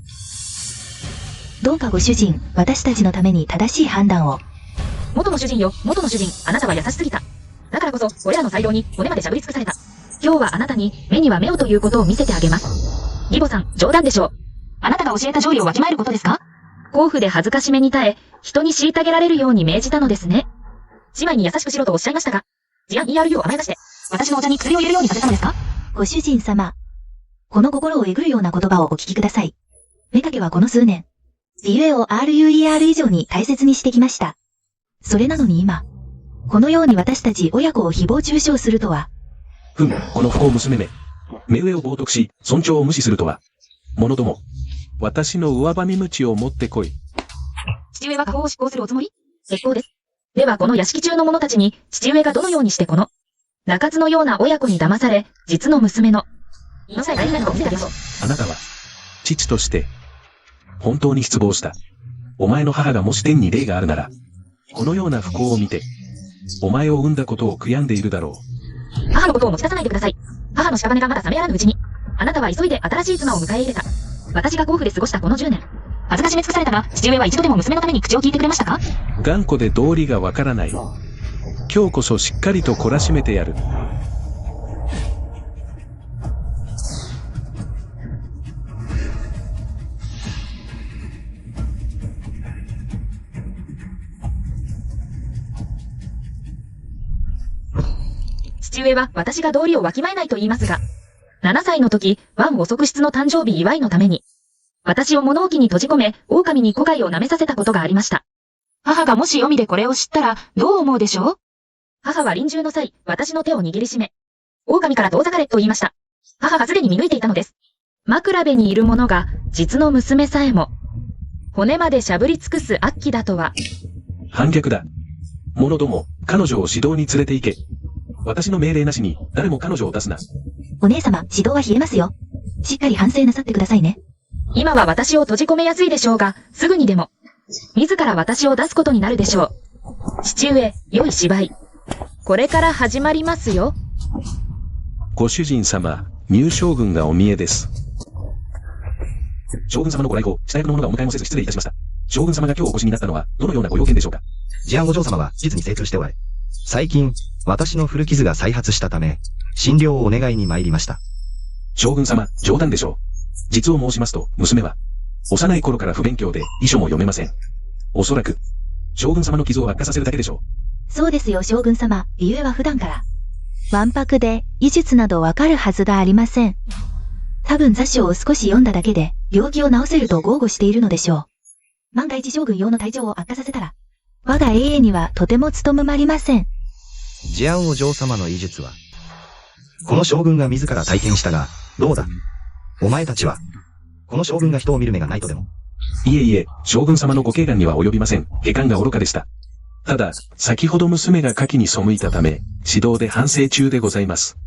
A: どうかご主人、私たちのために正しい判断を。
C: 元の主人よ、元の主人、あなたは優しすぎた。だからこそ、これらの才能に骨までしゃぶり尽くされた。今日はあなたに、目には目をということを見せてあげます。義母さん、冗談でしょう。あなたが教えた条理をわきまえることですか？甲府で恥ずかしめに耐え、人に虐げられるように命じたのですね。姉妹に優しくしろとおっしゃいましたが、ジアン ERU を甘やかして、私のお茶に薬を入れるようにさせたのですか？
A: ご主人様、この心をえぐるような言葉をお聞きください。目かけはこの数年、理由を RUER 以上に大切にしてきました。それなのに今、このように私たち親子を誹謗中傷するとは。
B: この不幸娘め。目上を冒涜し、尊重を無視するとは。者ども、私の上ばみ鞭を持ってこい。
C: 父上は家宝を執行するおつもり？結構です。ではこの屋敷中の者たちに、父上がどのようにしてこの、鳴かずのような親子に騙され、実の娘の、あなた
B: は、父として、本当に失望した。お前の母がもし天に霊があるなら、このような不幸を見て、お前を産んだことを悔やんでいるだろう。
C: 母のことを持ち出さないでください。母の屍がまだ冷めやらぬうちに、あなたは急いで新しい妻を迎え入れた。私が甲府で過ごしたこの10年。恥ずかしめ尽くされたが、父上は一度でも娘のために口を聞いてくれましたか？
B: 頑固で道理がわからない。今日こそしっかりと懲らしめてやる。
C: 父上は私が道理をわきまえないと言いますが、7歳の時、ワンお側室の誕生日祝いのために、私を物置に閉じ込め、狼に古貝を舐めさせたことがありました。母がもし読みでこれを知ったら、どう思うでしょう？母は臨終の際、私の手を握りしめ、狼から遠ざかれと言いました。母がすでに見抜いていたのです。枕辺にいる者が、実の娘さえも、骨までしゃぶり尽くす悪鬼だとは。
B: 反逆だ。者ども、彼女を指導に連れて行け。私の命令なしに、誰も彼女を出すな。
A: お姉様、指導は冷えますよ。しっかり反省なさってくださいね。
C: 今は私を閉じ込めやすいでしょうが、すぐにでも、自ら私を出すことになるでしょう。父上、良い芝居。これから始まりますよ。
B: ご主人様、入将軍がお見えです。将軍様のご来訪、下役の者がお迎えもせず失礼いたしました。将軍様が今日お越しになったのは、どのようなご用件でしょうか？
D: ジアンお嬢様は実に精通しておられ、最近、私の古傷が再発したため、診療をお願いに参りました。
B: 将軍様、冗談でしょう。実を申しますと、娘は、幼い頃から不勉強で遺書も読めません。おそらく、将軍様の傷を悪化させるだけでしょ
A: う。そうですよ、将軍様。理由は普段から。
E: わんぱくで、医術などわかるはずがありません。
A: 多分雑書を少し読んだだけで、病気を治せると豪語しているのでしょう。万が一将軍用の体調を悪化させたら、
E: 我が永遠にはとても務まりません。
D: ジアンお嬢様の医術は、この将軍が自ら体験したが、どうだ？お前たちは、この将軍が人を見る目がないとでも？
B: いえいえ、将軍様のご警官には及びません。下官が愚かでした。ただ、先ほど娘が下記に背いたため、指導で反省中でございます。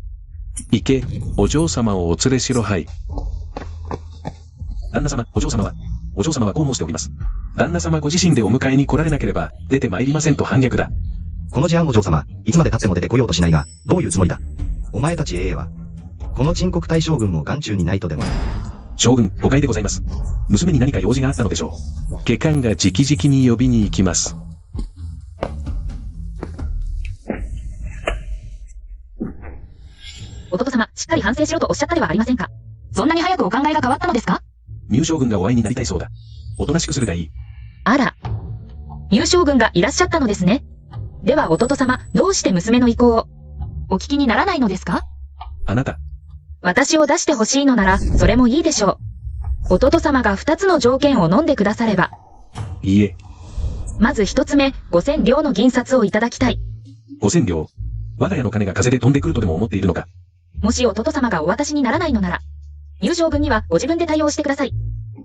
B: 行け、お嬢様をお連れしろ。はい。旦那様、お嬢様はこう申しております。旦那様ご自身でお迎えに来られなければ、出て参りませんと反逆だ。
D: この事案お嬢様、いつまで経っても出てこようとしないが、どういうつもりだ？お前たち英は、この鎮国大将軍を眼中にないとでも？
B: 将軍、誤解でございます。娘に何か用事があったのでしょう。下官が直々に呼びに行きます。
C: 弟様、しっかり反省しろとおっしゃったではありませんか。そんなに早くお考えが変わったのですか？
B: ミュウ将軍がお会いになりたいそうだ。おとなしくするがいい。
C: あら。ミュウ将軍がいらっしゃったのですね。では弟様、どうして娘の意向をお聞きにならないのですか？
B: あなた。
C: 私を出してほしいのなら、それもいいでしょう。弟様が2つの条件を飲んでくだされば。
B: いいえ。
C: まず1つ目、5000両の銀札をいただきたい。
B: 5000両。我が家の金が風で飛んでくるとでも思っているのか。
C: もし弟様がお渡しにならないのなら、ミュウ将軍にはご自分で対応してください。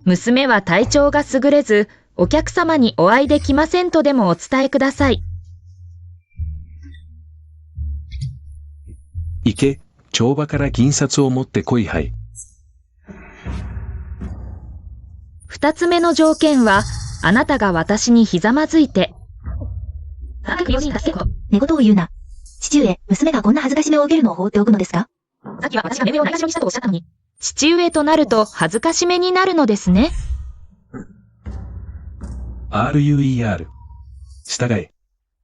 C: 娘は体調が優れず、お客様にお会いできませんとでもお伝えください。
B: 行け、帳場から銀札を持ってこい。はい。
C: 2つ目の条件は、あなたが私にひざまずいて。早く用心助けろ。
A: 寝言を言うな。父上、娘がこんな恥ずかしめを受けるのを放っておくのですか？
C: さっきは私が目上をないがしろにしたとおっしゃったのに。父上となると恥ずかしめになるのですね。
B: RUER。従え。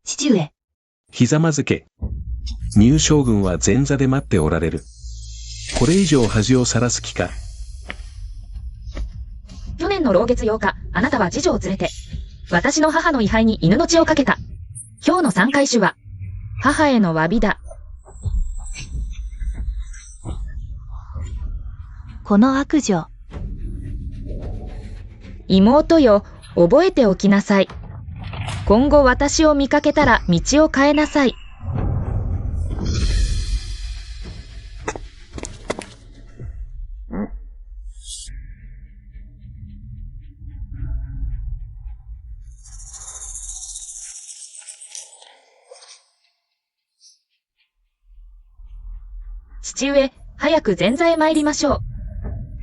A: 父上。
B: ひざまずけ。ミュウ将軍は前座で待っておられる。これ以上恥をさらす気か。
C: 去年の老月8日、あなたは次女を連れて、私の母の位牌に犬の血をかけた。今日の三回酒は、母への詫びだ。
E: この悪女。
C: 妹よ、覚えておきなさい。今後私を見かけたら道を変えなさい。父上、早く前座へ参りましょう。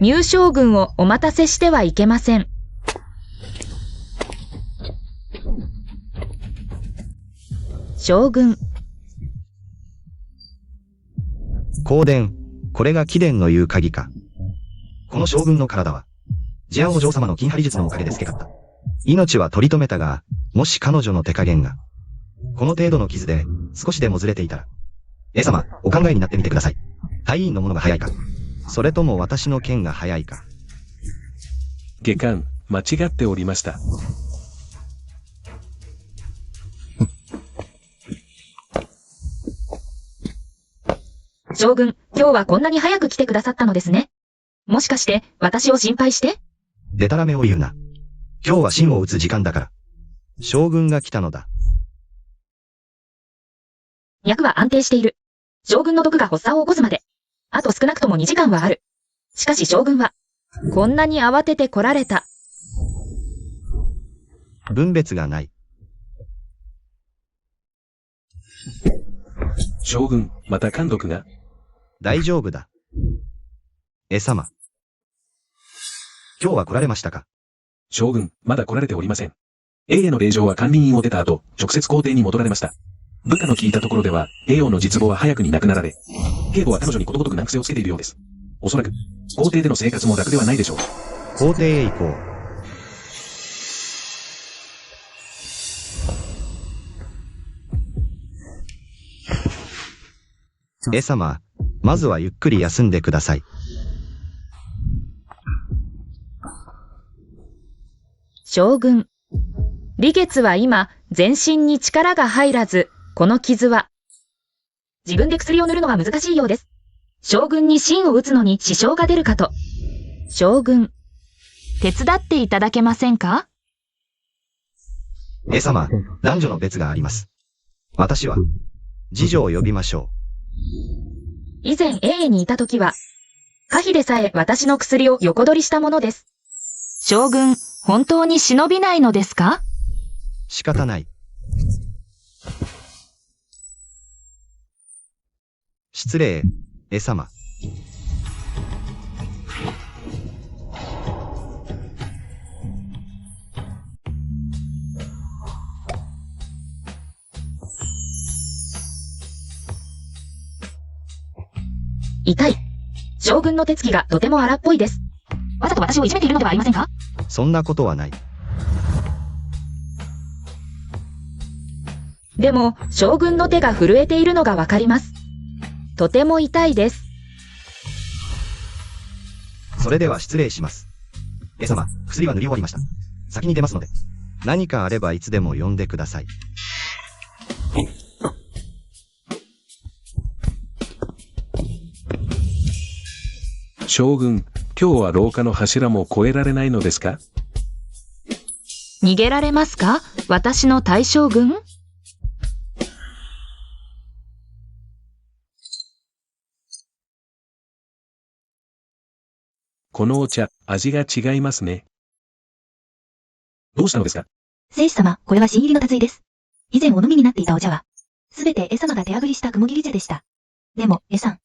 C: ミュウ将軍をお待たせしてはいけません。将軍。
D: 香典、これが貴殿の言う鍵か。この将軍の体は、ジアンお嬢様の金張り術のおかげで透けかった。命は取り留めたが、もし彼女の手加減が、この程度の傷で少しでもずれていたら、様、お考えになってみてください。隊員のものが早いか、それとも私の剣が早いか。
B: 下官、間違っておりました。
C: 将軍、今日はこんなに早く来てくださったのですね。もしかして、私を心配して？
D: でたらめを言うな。今日は芯を打つ時間だから。将軍が来たのだ。
C: 脈は安定している。将軍の毒が発作を起こすまで。あと少なくとも2時間はある。しかし将軍は、こんなに慌てて来られた。
D: 分別がない。
B: 将軍、また奸毒が？
D: 大丈夫だ。様。今日は来られましたか？
B: 将軍、まだ来られておりません。A への令状は管理人を出た後、直接皇帝に戻られました。部下の聞いたところでは、A 王の実母は早くに亡くなられ、警護は彼女にことごとく難癖をつけているようです。おそらく、皇帝での生活も楽ではないでしょう。
D: 皇帝へ行こう。様、まずはゆっくり休んでください。
C: 将軍。李月は今、全身に力が入らず、この傷は、自分で薬を塗るのは難しいようです。将軍に芯を打つのに支障が出るかと。将軍。手伝っていただけませんか？
D: 様、男女の別があります。私は、次女を呼びましょう。
C: 以前永遠にいた時は、可否でさえ私の薬を横取りしたものです。将軍、本当に忍びないのですか？
D: 仕方ない。失礼、絵様。
C: 痛い。将軍の手つきがとても荒っぽいです。わざと私をいじめているのではありませんか？
D: そんなことはない。
C: でも、将軍の手が震えているのがわかります。とても痛いです。
D: それでは失礼します。絵様、薬は塗り終わりました。先に出ますので。何かあればいつでも呼んでください。
B: 将軍、今日は廊下の柱も越えられないのですか？
C: 逃げられますか？私の大将軍？
B: このお茶、味が違いますね。どうしたのですか？
A: 聖司様、これは新入りの達井です。以前お飲みになっていたお茶は、すべて絵様が手繰りした雲霧茶でした。でも、絵さん。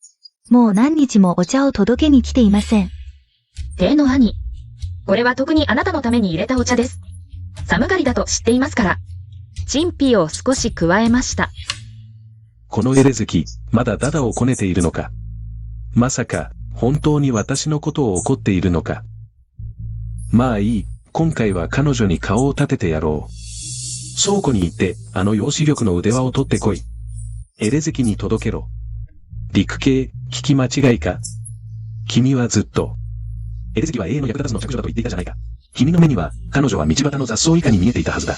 E: もう何日もお茶を届けに来ていません。
C: 帝の兄。これは特にあなたのために入れたお茶です。寒がりだと知っていますから。陳皮を少し加えました。
B: このエレ月、まだダダをこねているのか。まさか、本当に私のことを怒っているのか。まあいい、今回は彼女に顔を立ててやろう。倉庫に行って、あの陽子玉の腕輪を取ってこい。エレ月に届けろ。陸系、聞き間違いか？君はずっと、エレ月は永遠の役立たずの着女だと言っていたじゃないか。君の目には、彼女は道端の雑草以下に見えていたはずだ。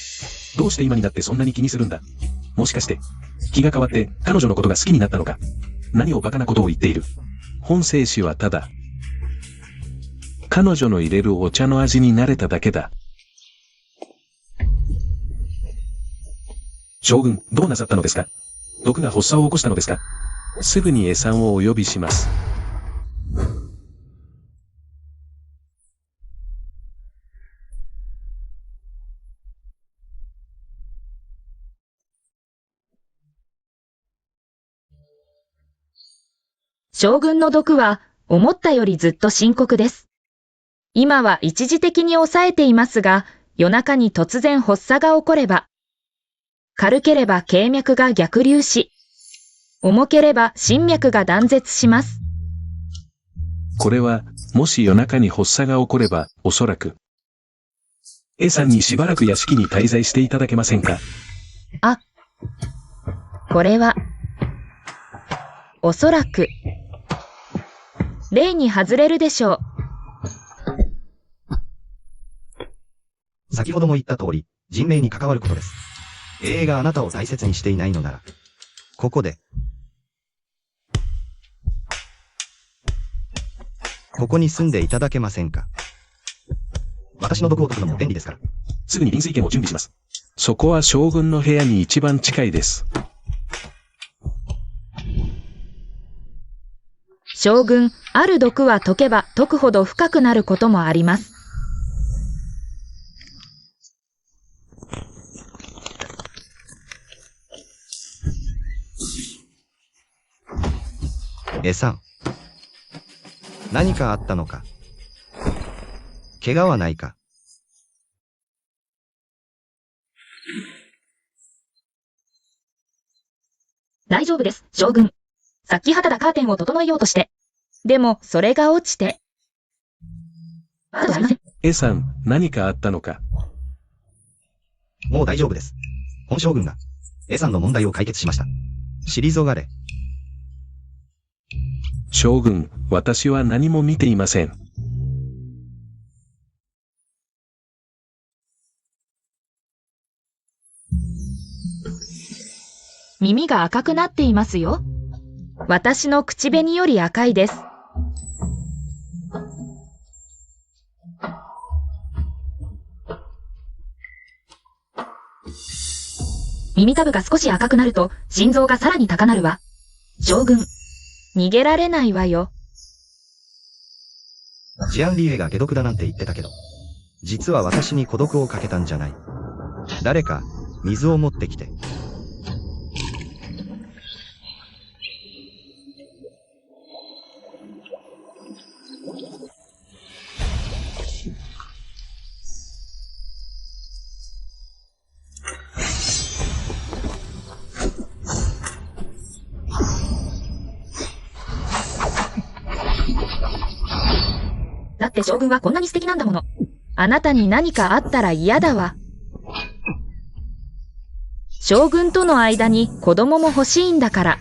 B: どうして今になってそんなに気にするんだ？もしかして、気が変わって彼女のことが好きになったのか？何をバカなことを言っている。本聖子はただ、彼女の入れるお茶の味に慣れただけだ。将軍、どうなさったのですか？毒が発作を起こしたのですか？すぐに絵さんをお呼びします。
C: 将軍の毒は思ったよりずっと深刻です。今は一時的に抑えていますが、夜中に突然発作が起これば、軽ければ経脈が逆流し、重ければ心脈が断絶します。
B: これは、もし夜中に発作が起これば、おそらく。絵さんにしばらく屋敷に滞在していただけませんか？
C: あ、これは、おそらく、例に外れるでしょ
D: う。先ほども言った通り、人命に関わることです。永遠があなたを大切にしていないのなら、ここで、ここに住んでいただけませんか？私の毒を解くのも便利ですから。
B: すぐに臨水券を準備します。そこは将軍の部屋に一番近いです。
C: 将軍、ある毒は解けば解くほど深くなることもあります。
D: 絵さん。何かあったのか？怪我はないか？
C: 大丈夫です、将軍。さっき旗だカーテンを整えようとして。でも、それが落ちて。
B: 絵さん、何かあったのか？
D: もう大丈夫です。本将軍が、絵さんの問題を解決しました。退がれ。
B: 将軍、私は何も見ていません。
C: 耳が赤くなっていますよ。私の口紅より赤いです。耳たぶが少し赤くなると心臓がさらに高鳴るわ。将軍、逃げられないわよ。
D: ジアンリエが解毒だなんて言ってたけど、実は私に孤独をかけたんじゃない。誰か、水を持ってきて。
C: だって将軍はこんなに素敵なんだもの。あなたに何かあったら嫌だわ。将軍との間に子供も欲しいんだから。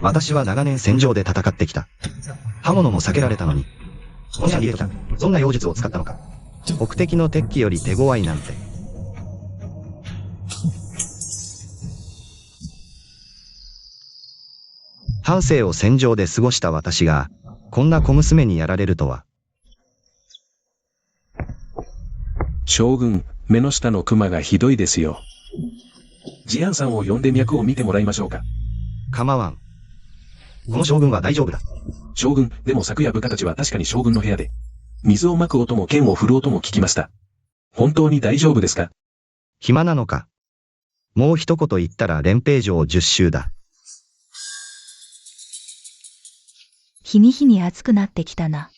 D: 私は長年戦場で戦ってきた。刃物も避けられたのに。もしありえた、そんな妖術を使ったのか。北敵の鉄器より手強いなんて。半生を戦場で過ごした私が、こんな小娘にやられるとは。
B: 将軍、目の下のクマがひどいですよ。ジアンさんを呼んで脈を見てもらいましょうか。
D: 構わん。この将軍は大丈夫だ。
B: 将軍、でも昨夜部下たちは確かに将軍の部屋で、水をまく音も剣を振る音も聞きました。本当に大丈夫ですか？
D: 暇なのか。もう一言言ったら連兵城10周だ。
E: 日に日に暑くなってきたな。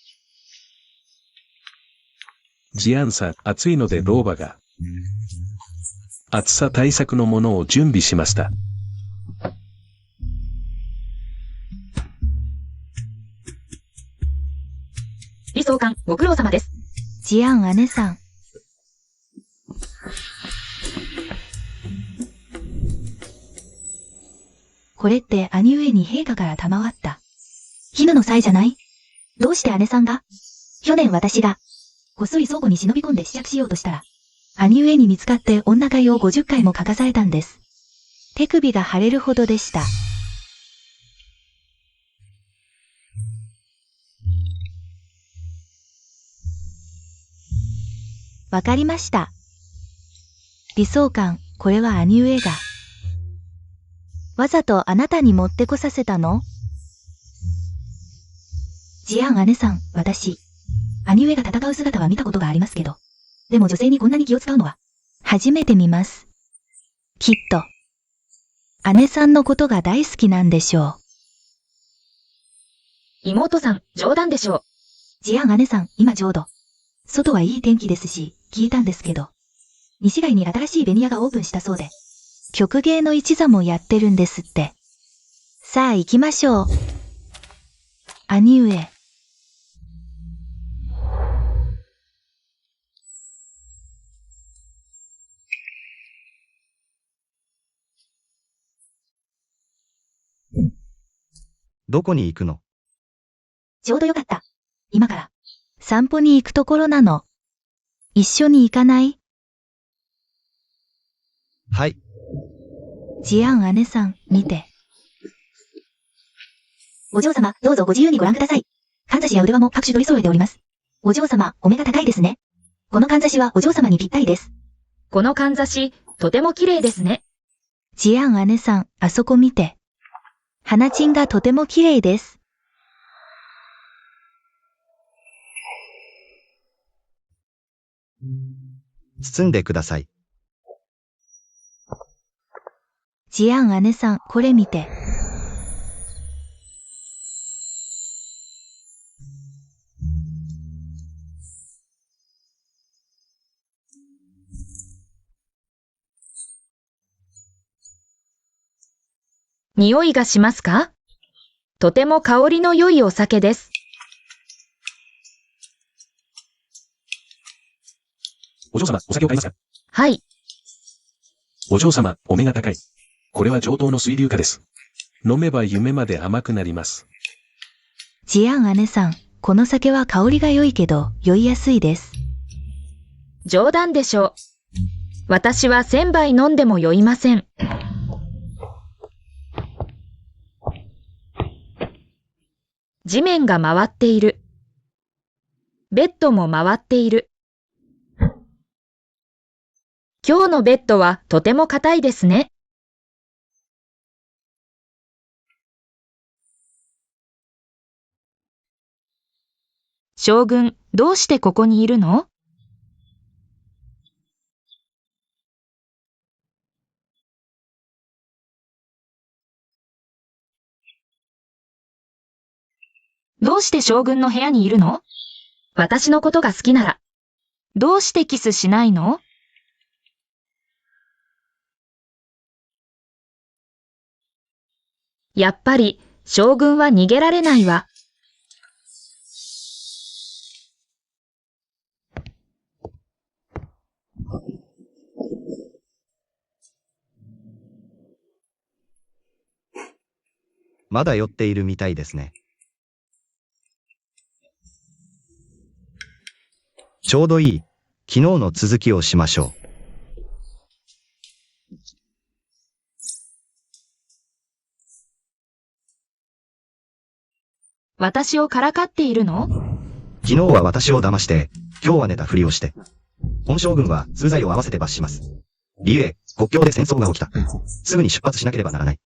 B: ジアンさん、暑いので老婆が、暑さ対策のものを準備しました。
C: 李総監、ご苦労様です。
E: ジアン姉さん。これって兄上に陛下から賜った。
A: 絹の際じゃない？どうして姉さんが？去年私が、こっそり倉庫に忍び込んで試着しようとしたら、
E: 兄上に見つかって女会を50回も書かされたんです。手首が腫れるほどでした。わかりました。李総監、これは兄上が。わざとあなたに持ってこさせたの？
A: ジアン姉さん、私、兄上が戦う姿は見たことがありますけど、でも女性にこんなに気を使うのは、
E: 初めて見ます。きっと、姉さんのことが大好きなんでしょう。
C: 妹さん、冗談でしょう。
A: ジアン姉さん、今ちょうど、外はいい天気ですし、聞いたんですけど、西街に新しいベニヤがオープンしたそうで、
E: 曲芸の一座もやってるんですって。さあ行きましょう。兄上。
D: どこに行くの？
A: ちょうどよかった。今から。
E: 散歩に行くところなの。一緒に行かない？
D: はい。
E: ジアン姉さん、見て。
A: お嬢様、どうぞご自由にご覧ください。かんざしや腕輪も各種取り揃えております。お嬢様、お目が高いですね。このかんざしはお嬢様にぴったりです。
C: このかんざし、とても綺麗ですね。
E: ジアン姉さん、あそこ見て。花チンがとても綺麗です。
D: 包んでください。
E: ジアン姉さん、これ見て。
C: 匂いがしますか？とても香りの良いお酒です。
B: お嬢様、お酒を買いますか？
C: はい。
B: お嬢様、お目が高い。これは上等の水流花です。飲めば夢まで甘くなります。
E: ジアン姉さん、この酒は香りが良いけど、酔いやすいです。
C: 冗談でしょう。私は1000杯飲んでも酔いません。地面が回っている。ベッドも回っている。今日のベッドはとても硬いですね。将軍、どうしてここにいるの？どうして将軍の部屋にいるの？私のことが好きなら。どうしてキスしないの？やっぱり、将軍は逃げられないわ。
D: まだ酔っているみたいですね。ちょうどいい。昨日の続きをしましょう。
C: 私をからかっているの？
D: 昨日は私を騙して、今日は寝たふりをして。本将軍は通罪を合わせて罰します。理由、国境で戦争が起きた。すぐに出発しなければならない。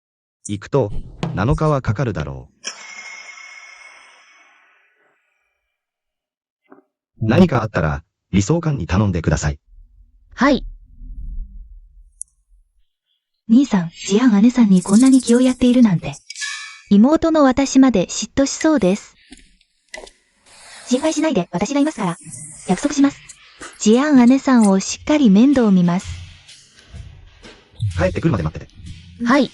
D: 行くと、7日はかかるだろう。何かあったら、理想官に頼んでください。
C: はい。
E: 兄さん、ジアン姉さんにこんなに気をやっているなんて。妹の私まで嫉妬しそうです。
A: 心配しないで、私がいますから。約束します。
E: ジアン姉さんをしっかり面倒見ます。
D: 帰ってくるまで待ってて。
C: はい。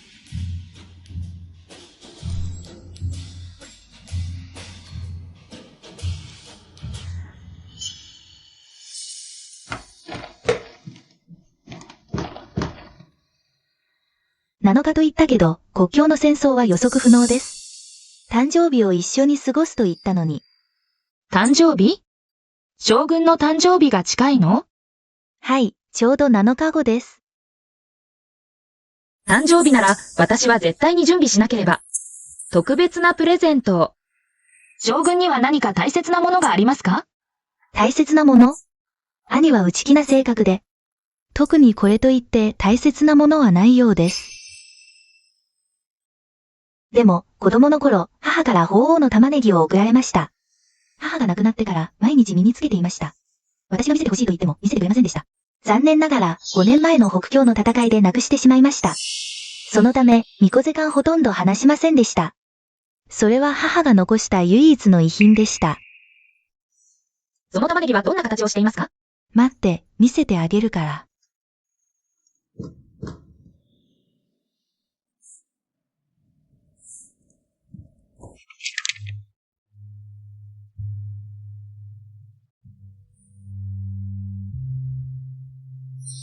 E: 7日と言ったけど、国境の戦争は予測不能です。誕生日を一緒に過ごすと言ったのに。
C: 誕生日？将軍の誕生日が近いの？
E: はい、ちょうど7日後です。
C: 誕生日なら私は絶対に準備しなければ。特別なプレゼントを。将軍には何か大切なものがありますか？
E: 大切なもの？兄は内気な性格で。特にこれといって大切なものはないようです。でも、子供の頃、母から鳳凰の玉ねぎを贈られました。母が亡くなってから毎日身につけていました。私が見せてほしいと言っても見せてくれませんでした。残念ながら、5年前の北境の戦いで亡くしてしまいました。そのため、巫女間ほとんど話しませんでした。それは母が残した唯一の遺品でした。
C: その玉ねぎはどんな形をしていますか？
E: 待って、見せてあげるから。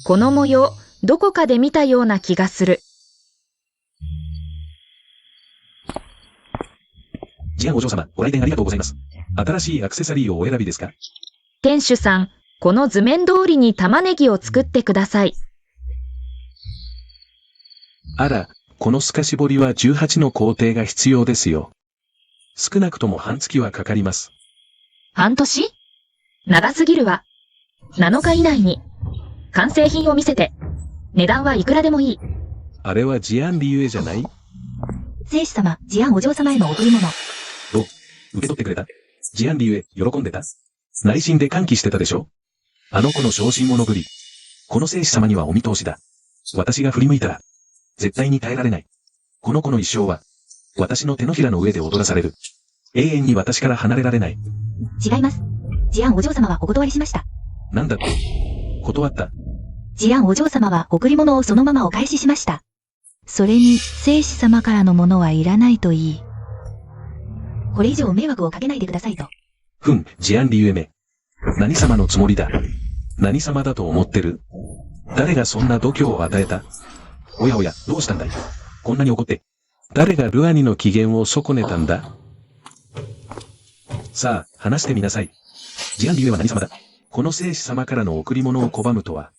C: この模様、どこかで見たような気がする。
B: ジアンお嬢様、ご来店ありがとうございます。新しいアクセサリーをお選びですか？
C: 店主さん、この図面通りに玉ねぎを作ってください。
B: あら、この透かし彫りは18の工程が必要ですよ。少なくとも半月はかかります。
C: 半年？長すぎるわ。7日以内に。完成品を見せて。値段はいくらでもいい。
B: あれはジアンリユエじゃない？
A: 聖子様、ジアンお嬢様への贈り物。
B: 受け取ってくれた？ジアンリユエ、喜んでた？内心で歓喜してたでしょ？あの子の小心者ぶり。この聖子様にはお見通しだ。私が振り向いたら、絶対に耐えられない。この子の一生は、私の手のひらの上で踊らされる。永遠に私から離れられない。
A: 違います。ジアンお嬢様はお断りしました。
B: なんだって？断った。
A: ジアンお嬢様は贈り物をそのままお返ししました。
E: それに、聖子様からのものはいらないといい。
A: これ以上迷惑をかけないでくださいと。
B: ジアンリユエめ。何様のつもりだ？何様だと思ってる？誰がそんな度胸を与えた？おやおや、どうしたんだい？こんなに怒って。誰がルアニの機嫌を損ねたんだ？さあ、話してみなさい。ジアンリユエは何様だ？この聖子様からの贈り物を拒むとは。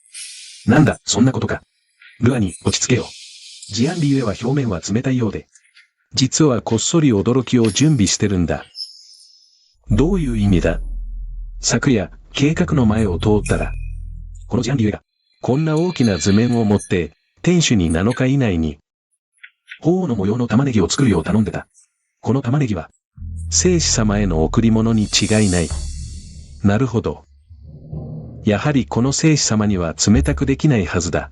B: なんだ、そんなことか。ルアニ、落ち着けよ。ジアンリユエは表面は冷たいようで。実はこっそり驚きを準備してるんだ。どういう意味だ？昨夜、計画の前を通ったら、このジアンリユエが、こんな大きな図面を持って、店主に7日以内に、鳳凰の模様の玉ねぎを作るよう頼んでた。この玉ねぎは、聖子様への贈り物に違いない。なるほど。やはりこの聖子様には冷たくできないはずだ。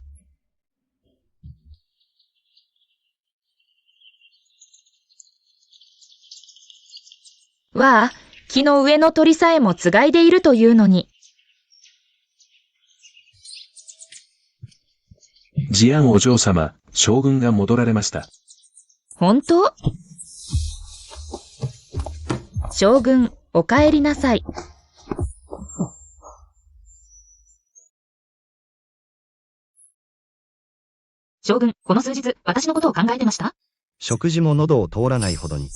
C: わあ、木の上の鳥さえもつがいでいるというのに。
B: ジアンお嬢様、将軍が戻られました。
C: 本当？将軍、お帰りなさい。将軍、この数日、私のことを考えてました？
D: 食事も喉を通らないほどに。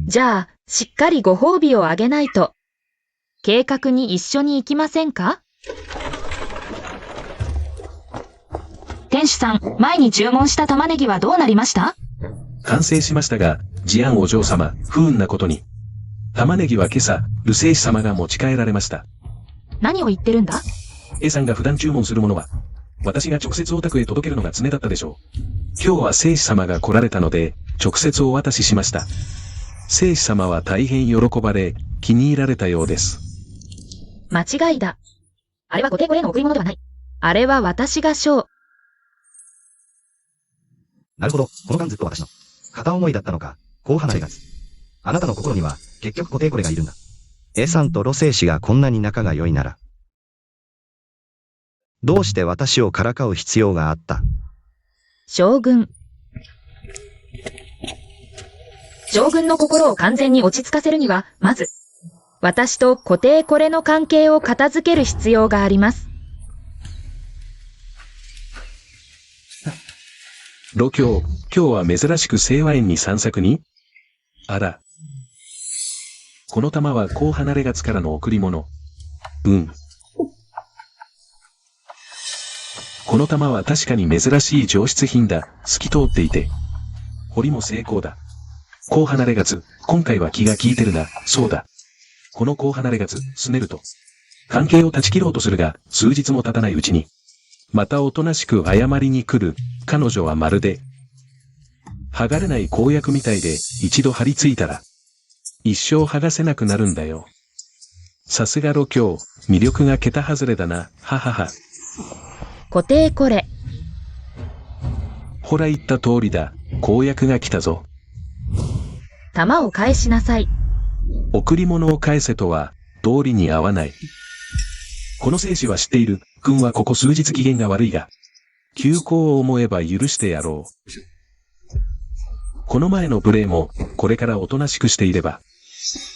C: じゃあ、しっかりご褒美をあげないと。計画に一緒に行きませんか？店主さん、前に注文した玉ねぎはどうなりました？
B: 完成しましたが、ジアンお嬢様、不運なことに。玉ねぎは今朝、ルセイシ様が持ち帰られました。
C: 何を言ってるんだ？
B: A さんが普段注文するものは、私が直接お宅へ届けるのが常だったでしょう。今日は聖子様が来られたので、直接お渡ししました。聖子様は大変喜ばれ、気に入られたようです。
C: 間違いだ。あれはご抵抗への贈り物ではない。あれは私が賞。
D: なるほど、この間ずっと私の片思いだったのか、こう離れがつ。あなたの心には、結局固定これがいるんだ。A さんとロセイ氏がこんなに仲が良いなら。どうして私をからかう必要があった？
C: 将軍。将軍の心を完全に落ち着かせるには、まず、私と固定これの関係を片付ける必要があります。
B: ロ教、今日は珍しく清和園に散策に？あら。この玉はこう離れがつからの贈り物。この玉は確かに珍しい上質品だ。透き通っていて。彫りも精巧だ。こう離れがつ、今回は気が利いてるな。そうだ。このこう離れがつ、すねると。関係を断ち切ろうとするが、数日も経たないうちに。またおとなしく謝りに来る。彼女はまるで、剥がれない公約みたいで、一度張り付いたら、一生剥がせなくなるんだよ。さすがロ教、魅力が桁外れだな。ははは。
C: 固定これ。
B: ほら言った通りだ。公約が来たぞ。
C: 玉を返しなさい。
B: 贈り物を返せとは、道理に合わない。この聖子は知っている。君はここ数日機嫌が悪いが、休校を思えば許してやろう。この前の無礼も、これからおとなしくしていれば、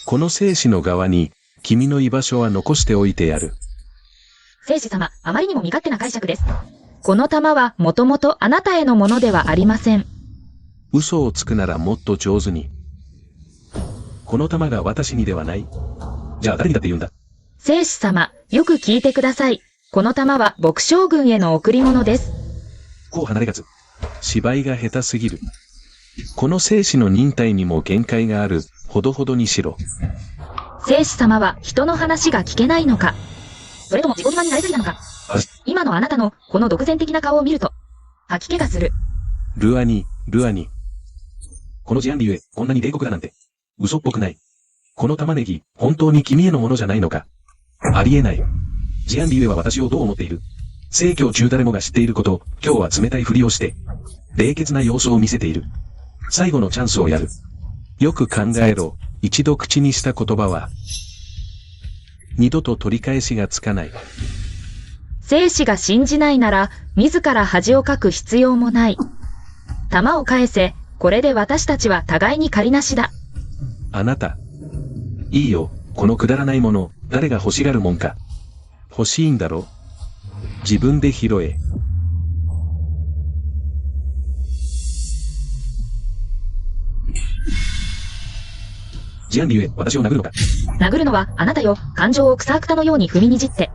B: この聖子の側に、君の居場所は残しておいてやる。
C: 聖子様、あまりにも身勝手な解釈です。この玉はもともとあなたへのものではありません。
B: 嘘をつくならもっと上手に。この玉が私にではない。じゃあ誰にだって言うんだ。
C: 聖子様、よく聞いてください。この玉は牧将軍への贈り物です。
B: こう離れがつ。芝居が下手すぎる。この聖子の忍耐にも限界がある。ほどほどにしろ。
C: 聖子様は人の話が聞けないのか、それとも自己自慢になりすぎたのか。今のあなたのこの独善的な顔を見ると、吐き気がする。
B: ルアニ。このジアンリュエ、こんなに冷酷だなんて。嘘っぽくない。この玉ねぎ、本当に君へのものじゃないのか。ありえない。ジアンリュエは私をどう思っている？聖教中誰もが知っていること、今日は冷たいふりをして、冷血な様子を見せている。最後のチャンスをやる。よく考えろ。一度口にした言葉は、二度と取り返しがつかない。
C: 聖子が信じないなら、自ら恥をかく必要もない。玉を返せ、これで私たちは互いに借りなしだ。
B: あなた。いいよ、このくだらないもの、誰が欲しがるもんか。欲しいんだろ？自分で拾え。ジアンリュエ、私を殴るのか？
C: 殴るのはあなたよ、感情を草芥のように踏みにじって。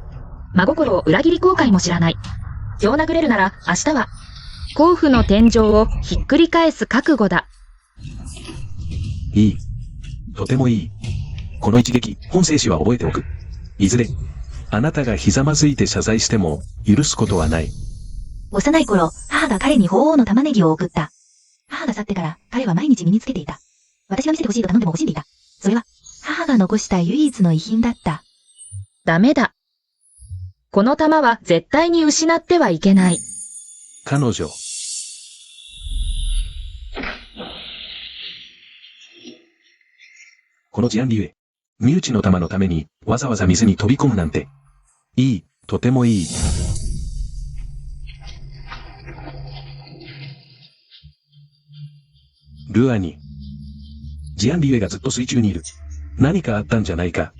C: 真心を裏切り後悔も知らない。今日殴れるなら明日は、甲府の天井をひっくり返す覚悟だ。
B: いい。とてもいい。この一撃、本聖子は覚えておく。いずれ、あなたがひざまずいて謝罪しても、許すことはない。
A: 幼い頃、母が彼に鳳凰の玉ねぎを送った。母が去ってから、彼は毎日身につけていた。私が見せてほしいと頼んでも惜しんでいた。それは、
E: 母が残した唯一の遺品だった。
C: ダメだ。この玉は絶対に失ってはいけない。
B: 彼女。この事案理由。身内の玉のためにわざわざ水に飛び込むなんて。いい、とてもいい。ルアニ。ジアンリュエがずっと水中にいる。何かあったんじゃないか。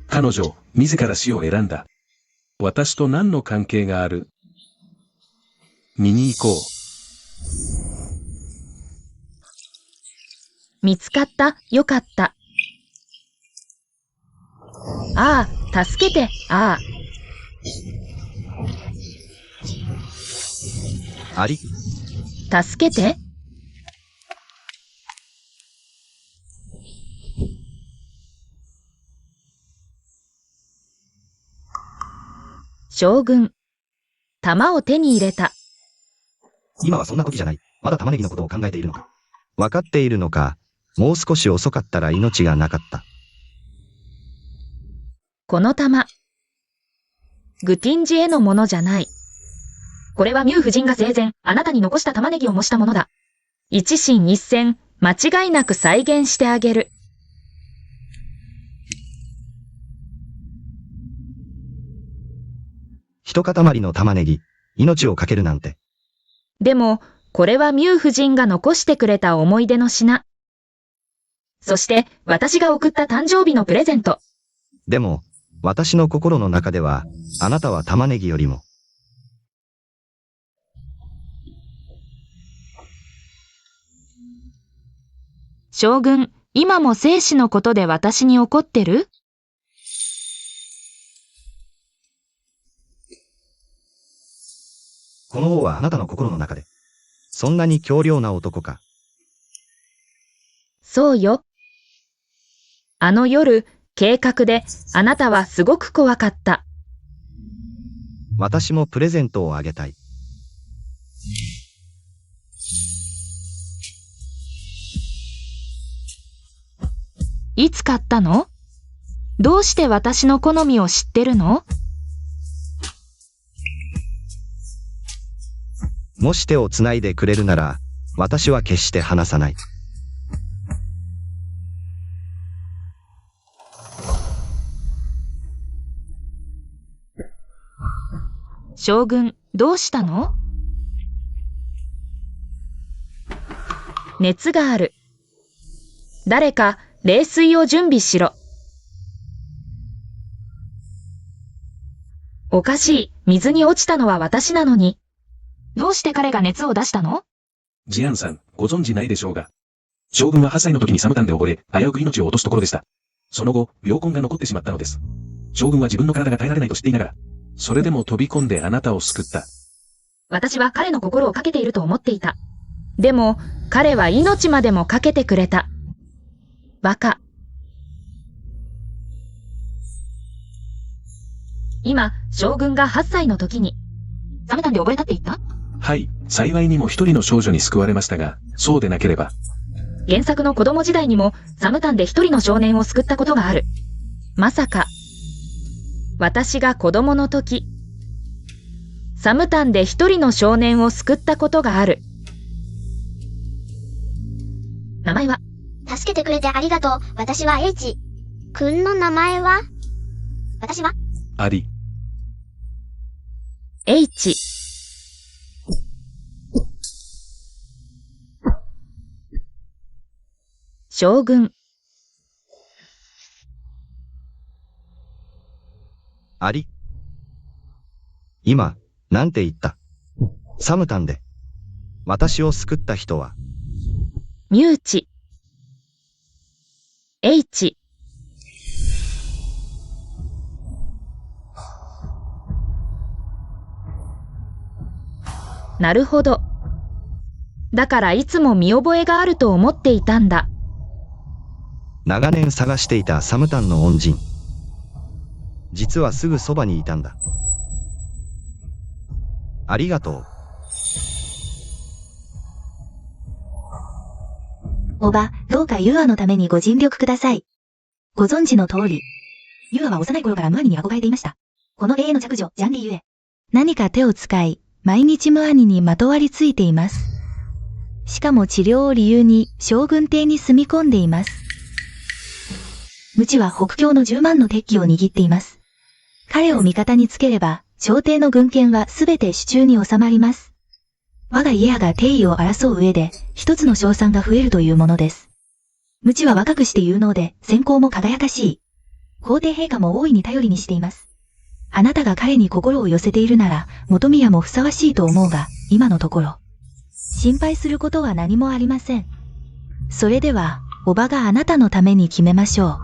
B: 彼女、自ら死を選んだ。私と何の関係がある？見に行こう。
C: 見つかった。よかった。ああ、助けて。ああ。
D: アリ、
C: 助けて。将軍。玉を手に入れた。
D: 今はそんな時じゃない。まだ玉ねぎのことを考えているのか。わかっているのか。もう少し遅かったら命がなかった。
C: この玉。グティンジへのものじゃない。これはミュウ夫人が生前、あなたに残した玉ねぎを模したものだ。一心一戦、間違いなく再現してあげる。
D: 一塊の玉ねぎ、命をかけるなんて。
C: でも、これはミュウ夫人が残してくれた思い出の品。そして、私が送った誕生日のプレゼント。
D: でも、私の心の中では、あなたは玉ねぎよりも。
C: 将軍、今も生死のことで私に怒ってる？
D: この王はあなたの心の中で、そんなに強量な男か。
C: そうよ。あの夜、計画で、あなたはすごく怖かった。
D: 私もプレゼントをあげたい。
C: いつ買ったの？どうして私の好みを知ってるの？
D: もし手をつないでくれるなら、私は決して離さない。
C: 将軍、どうしたの？熱がある。誰か、冷水を準備しろ。おかしい、水に落ちたのは私なのに。どうして彼が熱を出したの？
B: ジアンさん、ご存知ないでしょうが。将軍は8歳の時にサムタンで溺れ、危うく命を落とすところでした。その後、病根が残ってしまったのです。将軍は自分の体が耐えられないと知っていながら、それでも飛び込んであなたを救った。
C: 私は彼の心をかけていると思っていた。でも、彼は命までもかけてくれた。バカ。今、将軍が8歳の時に、サムタンで溺れたって言った？
B: はい、幸いにも一人の少女に救われましたが、そうでなければ。
C: 原作の子供時代にも、サムタンで一人の少年を救ったことがある。まさか、私が子供の時、サムタンで一人の少年を救ったことがある。名前は？
F: 助けてくれてありがとう。私は H。くんの名前は？私は？
B: アリ。
C: H。将軍。
D: アリ。今、なんて言った？サムタンで。私を救った人は？
C: ミュウチ。H。なるほど。だからいつも見覚えがあると思っていたんだ。
D: 長年探していたサムタンの恩人。実はすぐそばにいたんだ。ありがとう。
A: おば、どうかユアのためにご尽力ください。ご存知の通り、ユアは幼い頃からムアニに憧れていました。この永遠の着女、ジャンリーゆえ。
E: 何か手を使い、毎日ムアニにまとわりついています。しかも治療を理由に将軍邸に住み込んでいます。
A: ムチは北境の10万の鉄器を握っています。
E: 彼を味方につければ、朝廷の軍権はすべて手中に収まります。
A: 我が家やが帝位を争う上で、一つの賞賛が増えるというものです。ムチは若くして有能で、先行も輝かしい。皇帝陛下も大いに頼りにしています。あなたが彼に心を寄せているなら、本宮もふさわしいと思うが、今のところ。
E: 心配することは何もありません。それでは、おばがあなたのために決めましょう。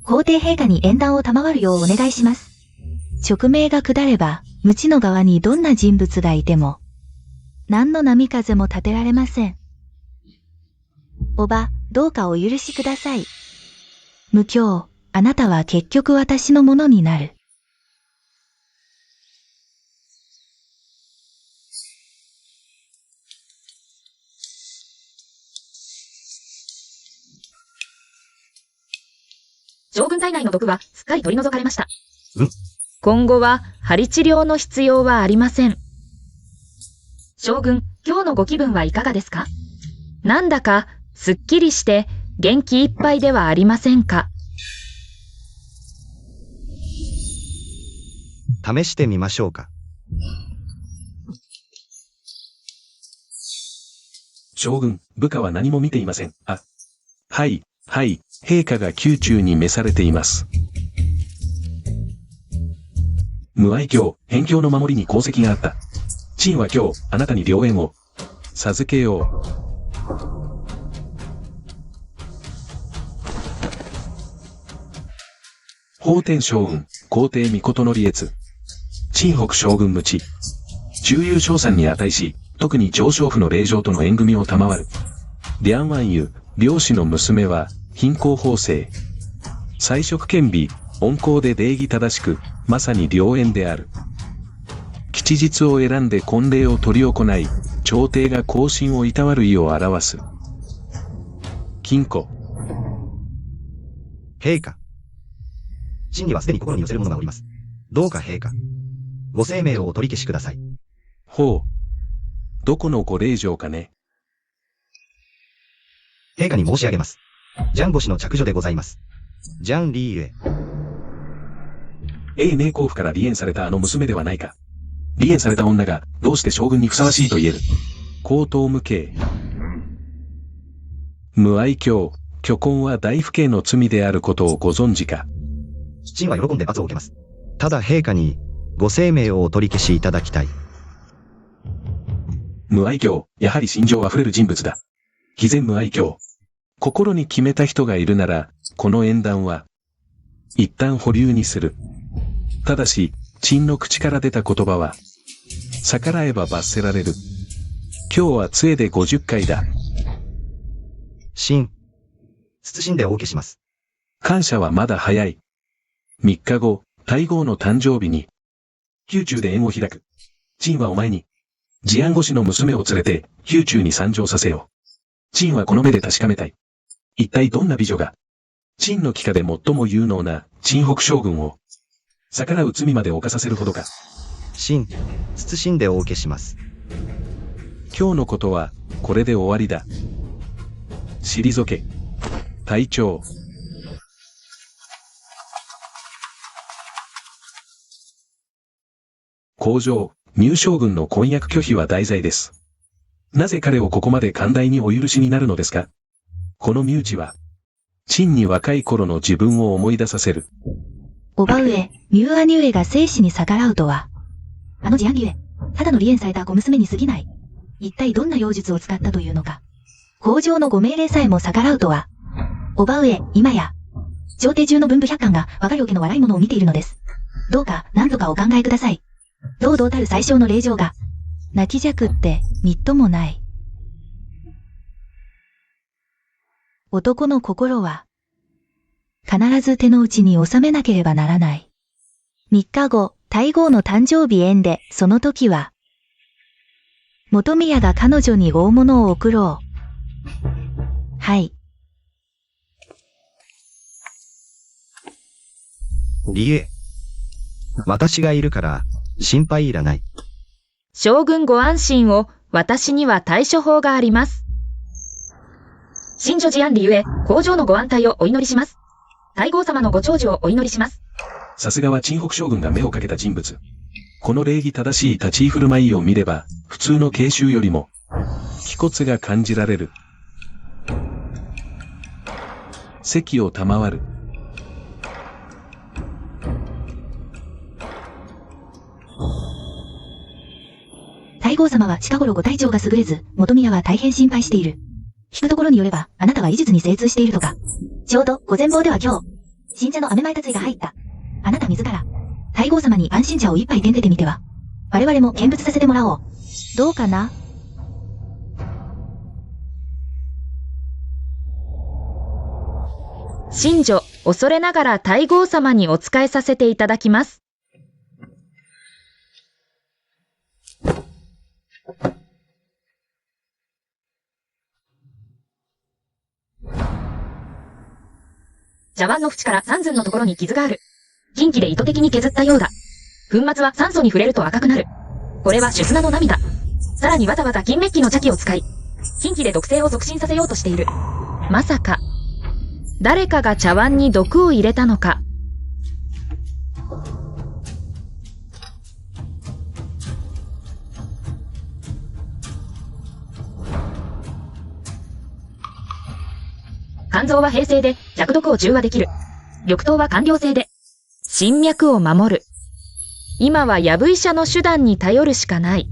A: 皇帝陛下に縁談を賜るようお願いします。
E: 勅命が下れば、無知の側にどんな人物がいても、何の波風も立てられません。おば、どうかお許しください。無教、あなたは結局私のものになる。
C: 将軍体内の毒はすっかり取り除かれました。
D: うん
C: 今後は針治療の必要はありません。将軍、今日のご気分はいかがですか？なんだかすっきりして元気いっぱいではありませんか？
D: 試してみましょうか。
B: 将軍、部下は何も見ていません。あ、はい、はい、陛下が宮中に召されています。無愛卿、辺境の守りに功績があった。陳は今日、あなたに良縁を授けよう。法天将軍、皇帝命の利越。陳北将軍無知。中優賞賛に値し、特に上昇府の令嬢との縁組を賜る。リャンワンユ、領主の娘は、貧困法制。才色兼備、温厚で礼儀正しく、まさに良縁である。吉日を選んで婚礼を執り行い、朝廷が後進をいたわる意を表す。金庫。
D: 陛下。真にはすでに心に寄せる者がおります。どうか陛下。ご生命をお取り消しください。
B: ほう。どこのご令嬢かね。
D: 陛下に申し上げます。ジャン星の着女でございます。ジャン・リーユエ。
B: 寧公府から離縁されたあの娘ではないか。離縁された女が、どうして将軍にふさわしいと言える。高等無形。無愛嬌、虚婚は大不敬の罪であることをご存知か。
D: 陳は喜んで罰を受けます。ただ陛下に、ご生命をお取り消しいただきたい。
B: 無愛嬌、やはり心情あふれる人物だ。毅然無愛嬌。心に決めた人がいるなら、この縁談は、一旦保留にする。ただし、陳の口から出た言葉は、逆らえば罰せられる。今日は杖で50回だ。
D: 陳。謹んでお受けします。
B: 感謝はまだ早い。3日後、太后の誕生日に、宮中で宴を開く。陳はお前に、治安越しの娘を連れて、宮中に参上させよう。陳はこの目で確かめたい。一体どんな美女が、陳の帰化で最も有能な陳北将軍を、逆らう罪まで犯させるほどか。
D: 陳、謹んでお受けします。
B: 今日のことは、これで終わりだ。退け。隊長。皇上、入将軍の婚約拒否は大罪です。なぜ彼をここまで寛大にお許しになるのですか？この身内は、陳に若い頃の自分を思い出させる。
A: おば上、ミューアニュエが生死に逆らうとは。あのジアンリュエ、ただの離縁されたご娘に過ぎない。一体どんな妖術を使ったというのか。皇上のご命令さえも逆らうとは。おば上、今や、朝廷中の文武百官が我が領家の笑い物を見ているのです。どうか、何とかお考えください。堂々たる最小の令嬢が、
E: 泣きじゃくって、みっともない。男の心は、必ず手の内に収めなければならない。3日後、太后の誕生日宴で、その時は、本宮が彼女に大物を贈ろう。はい。
D: 理恵。私がいるから心配いらない。
C: 将軍ご安心を、私には対処法があります。新女寺安理ゆえ、皇上のご安泰をお祈りします。太后様のご長寿をお祈りします。
B: さすがは陳北将軍が目をかけた人物。この礼儀正しい立ち居振る舞いを見れば、普通の慶州よりも、気骨が感じられる。席を賜る。
A: 太后様は近頃ご体調が優れず、本宮は大変心配している。聞くところによれば、あなたは医術に精通しているとか。ちょうど、ご前方では今日、新茶の飴前達が入った。あなた自ら、太后様に安心茶を一杯点出てみては。我々も見物させてもらおう。
E: どうかな？
C: 新女、恐れながら太后様にお仕えさせていただきます。茶碗の縁から三寸のところに傷がある。金器で意図的に削ったようだ。粉末は酸素に触れると赤くなる。これは朱砂の涙。さらにわざわざ金メッキの茶器を使い、金器で毒性を促進させようとしている。まさか、誰かが茶碗に毒を入れたのか。肝臓は平静で弱毒を中和できる。緑豆は官僚性で心脈を守る。今はヤブ医者の手段に頼るしかない。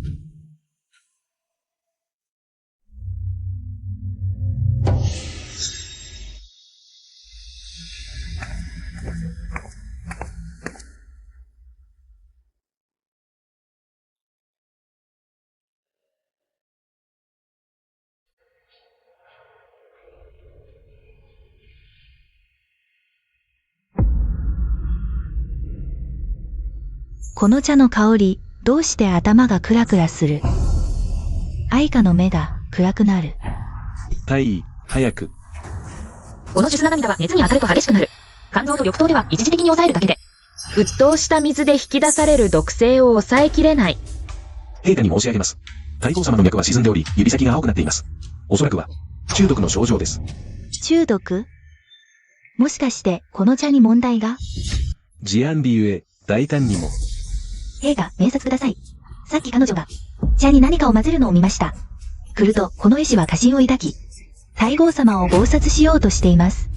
E: この茶の香り、どうして頭がクラクラする？愛花の目が暗くなる。
B: 大尉、早く。
C: この朱砂涙は熱に当たると激しくなる。肝臓と緑豆では一時的に抑えるだけで、沸騰した水で引き出される毒性を抑えきれない。
B: 陛下に申し上げます。太后様の脈は沈んでおり、指先が青くなっています。おそらくは、中毒の症状です。
E: 中毒？もしかして、この茶に問題が？
B: 事案理ゆえ、大胆にも。
A: 陛下、明察ください。さっき彼女が、茶に何かを混ぜるのを見ました。来ると、この絵師は過信を抱き、
E: 太后様を謀殺しようとしています。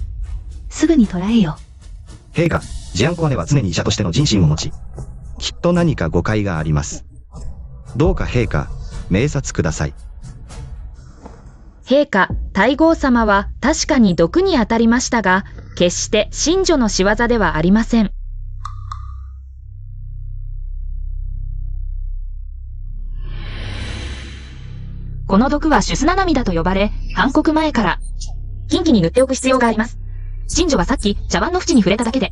E: すぐに捕らえよ。
D: 陛下、ジアンコアネは常に医者としての人心を持ち、きっと何か誤解があります。どうか陛下、明察ください。
C: 陛下、太后様は確かに毒に当たりましたが、決して神女の仕業ではありません。この毒は朱砂涙と呼ばれ、反国前から、金器に塗っておく必要があります。神女はさっき茶碗の縁に触れただけで、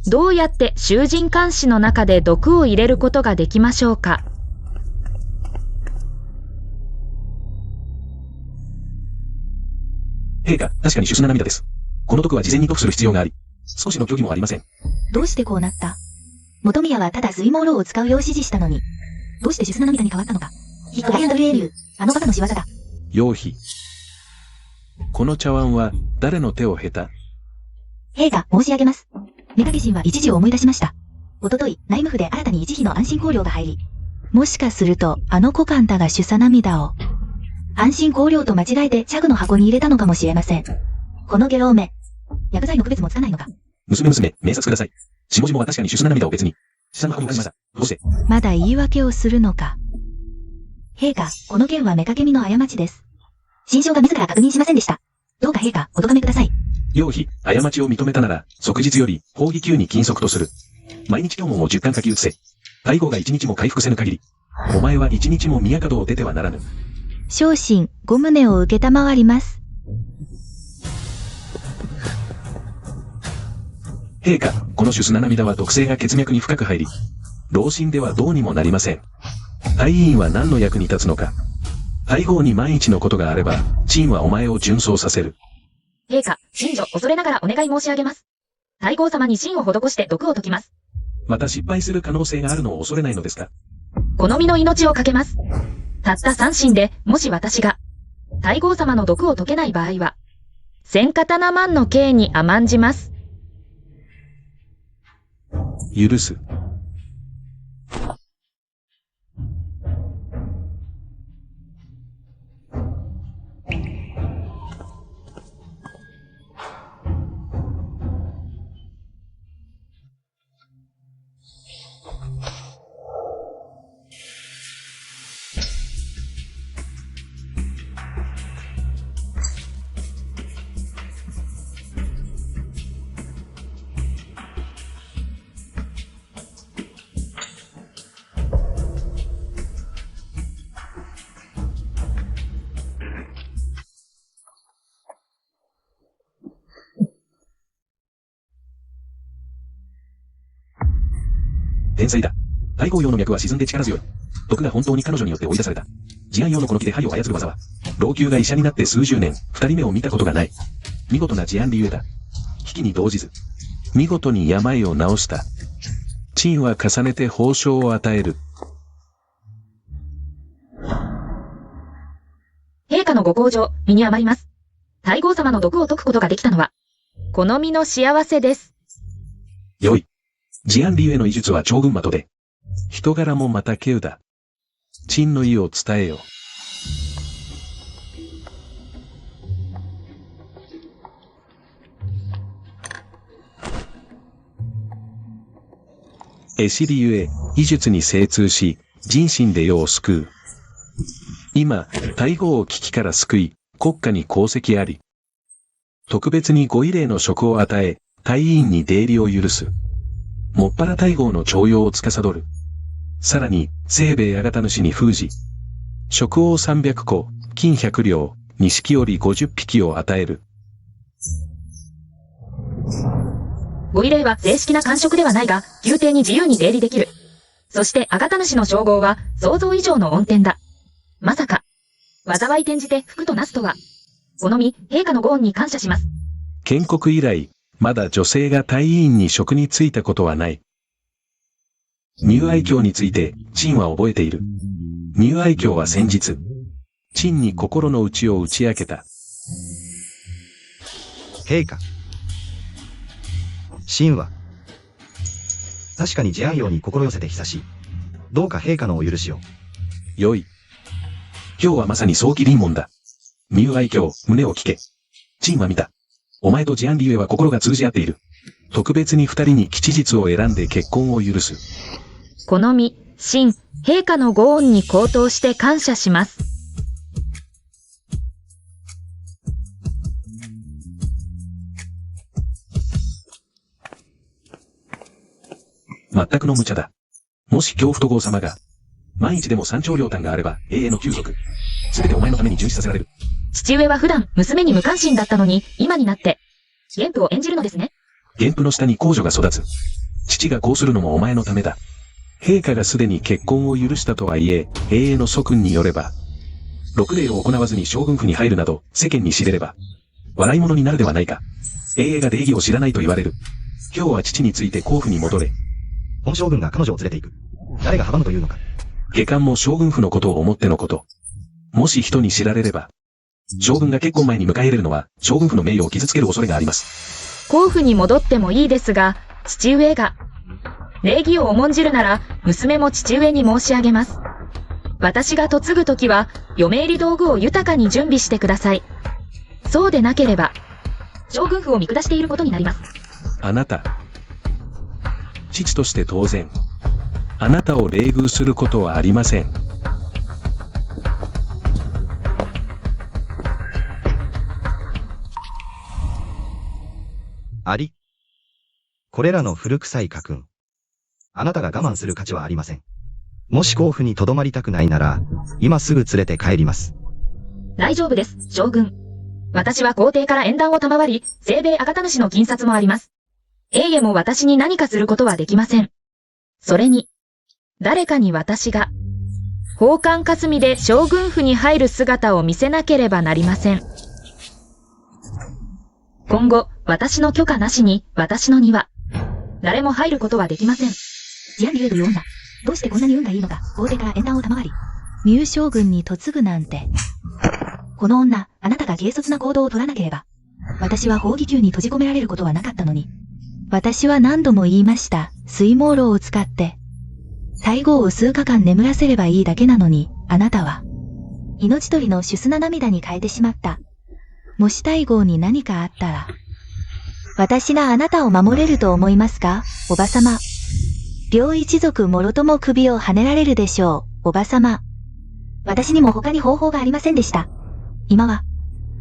C: どうやって囚人監視の中で毒を入れることができましょうか。
B: 陛下、確かに朱砂涙です。この毒は事前に毒する必要があり、少しの虚偽もありません。
A: どうしてこうなった？本宮はただ水毛炉を使うよう指示したのに、どうして朱砂涙に変わったのか。ヒットライアンドルエール、あのバカの仕業だ。
B: 楊妃。この茶碗は誰の手を経た？
A: 陛下、申し上げます。目掛神は一時を思い出しました。おととい、内務府で新たに一批の安心香料が入り、
E: もしかすると、あの子カンタが朱砂涙を、
A: 安心香料と間違えて茶具の箱に入れたのかもしれません。この下郎め、薬剤の区別もつかないのか。
B: 娘、明察ください。下々は確かに朱砂涙を別に、下の箱に入れました。どうして？
E: まだ言い訳をするのか。
A: 陛下、この件は目掛の過ちです。新将が自ら確認しませんでした。どうか陛下、お咎めください。
B: 楊妃、過ちを認めたなら、即日より、法儀級に禁足とする。毎日教文を10巻書き写せ。太后が一日も回復せぬ限り、お前は一日も宮門を出てはならぬ。
E: 昇進、ご旨を受けたまわります。
B: 陛下、この朱砂涙は毒性が血脈に深く入り、老臣ではどうにもなりません。太医院は何の役に立つのか。太后に万一のことがあれば、陳はお前を殉葬させる。
C: 陛下、神女、恐れながらお願い申し上げます。太后様に神を施して毒を解きます。
B: また失敗する可能性があるのを恐れないのですか？
C: 好みの命をかけます。たった3神で、もし私が、太后様の毒を解けない場合は、千刀万の刑に甘んじます。
B: 許す。天才だ。太后用の脈は沈んで力強い。毒が本当に彼女によって追い出された。慈安用のこの木で針を操る技は、老朽が医者になって数十年、二人目を見たことがない。見事な慈安理由だ。危機に動じず。見事に病を治した。陳は重ねて褒章を与える。
C: 陛下のご厚情、身に余ります。太后様の毒を解くことができたのは、好みの幸せです。
B: よい。慈安理由への医術は長軍的で。人柄もまた稀有だ。陳の意を伝えよ。絵師理ゆえ、医術に精通し、人心で世を救う。今、太后を危機から救い、国家に功績あり。特別にご異例の職を与え、太院に出入りを許す。もっぱら太后の徴用を司る。さらに、清兵衛あがた主に封じ。食王300個、金100両、錦織50匹を与える。
C: ご異例は正式な官職ではないが、宮廷に自由に出入りできる。そして、あがた主の称号は、想像以上の恩典だ。まさか、災い転じて福となすとは。好み、陛下のご恩に感謝します。
B: 建国以来、まだ女性が太院に職に就いたことはない。入愛卿について、陳は覚えている。入愛卿は先日、陳に心の内を打ち明けた。
D: 陛下。陳は、確かに慈安用に心寄せて久しい。どうか陛下のお許しを。
B: よい。今日はまさに早期臨門だ。入愛卿、胸を聞け。陳は見た。お前と慈安理由は心が通じ合っている。特別に二人に吉日を選んで結婚を許す。
C: 好み、陳、陛下のご恩に高騰して感謝します。
B: 全くの無茶だ。もし恐怖と号様が、万一でも三兆両単があれば永遠の休息。すべてお前のために殉死させられる。
C: 父上は普段娘に無関心だったのに、今になって、元父を演じるのですね。
B: 元父の下に皇女が育つ。父がこうするのもお前のためだ。陛下がすでに結婚を許したとはいえ、永遠の祖訓によれば、六礼を行わずに将軍府に入るなど、世間に知れれば、笑い物になるではないか。永遠が礼儀を知らないと言われる。今日は父について皇府に戻れ。
D: 本将軍が彼女を連れて行く。誰が阻むというのか。
B: 下官も将軍府のことを思ってのこと。もし人に知られれば、将軍が結婚前に迎え入れるのは、将軍府の名誉を傷つける恐れがあります。
C: 皇府に戻ってもいいですが、父上が、礼儀を重んじるなら、娘も父上に申し上げます。私が嫁ぐときは、嫁入り道具を豊かに準備してください。そうでなければ、将軍府を見下していることになります。
B: あなた、父として当然、あなたを冷遇することはありません。
D: あり。これらの古臭い家訓。あなたが我慢する価値はありません。もし甲府に留まりたくないなら、今すぐ連れて帰ります。
C: 大丈夫です、将軍。私は皇帝から縁談を賜り、清兵衛あがた主の金札もあります。永遠も私に何かすることはできません。それに、誰かに私が、宝冠霞で将軍府に入る姿を見せなければなりません。今後、私の許可なしに、私の庭。誰も入ることはできません。
A: ジアンリュエという女、どうしてこんなに運がいいのか、皇帝から縁談を賜り、
E: ミュウ将軍に嫁ぐなんて。
A: この女、あなたが軽率な行動を取らなければ、私は砲撃球に閉じ込められることはなかったのに。
E: 私は何度も言いました。睡毛炉を使って。大号を数日間眠らせればいいだけなのに、あなたは、命取りの手砂涙に変えてしまった。もし大号に何かあったら、私があなたを守れると思いますか、おばさま。両一族もろとも首をはねられるでしょう、おばさま。
A: 私にも他に方法がありませんでした。今は、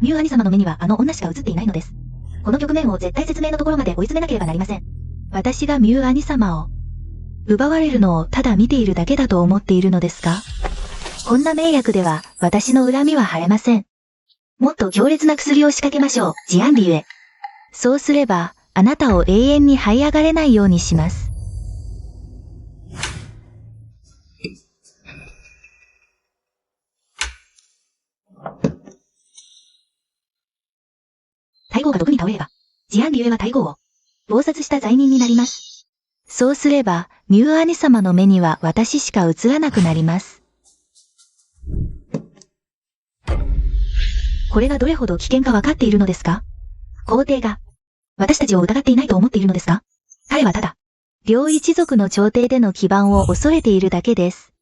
A: ミュウ兄様の目にはあの女しか映っていないのです。この局面を絶対説明のところまで追い詰めなければなりません。
E: 私がミュウ兄様を、奪われるのをただ見ているだけだと思っているのですか？こんな名役では私の恨みは晴れません。
A: もっと強烈な薬を仕掛けましょう、ジアンリュエ。
E: そうすれば、あなたを永遠に這い上がれないようにします。
A: 大号が毒に倒れれば、ジアンリュエは大号を謀殺した罪人になります。
E: そうすれば、ミュウ兄様の目には私しか映らなくなります。
A: これがどれほど危険か分かっているのですか？皇帝が、私たちを疑っていないと思っているのですか？彼はただ、
E: 両一族の朝廷での基盤を恐れているだけです。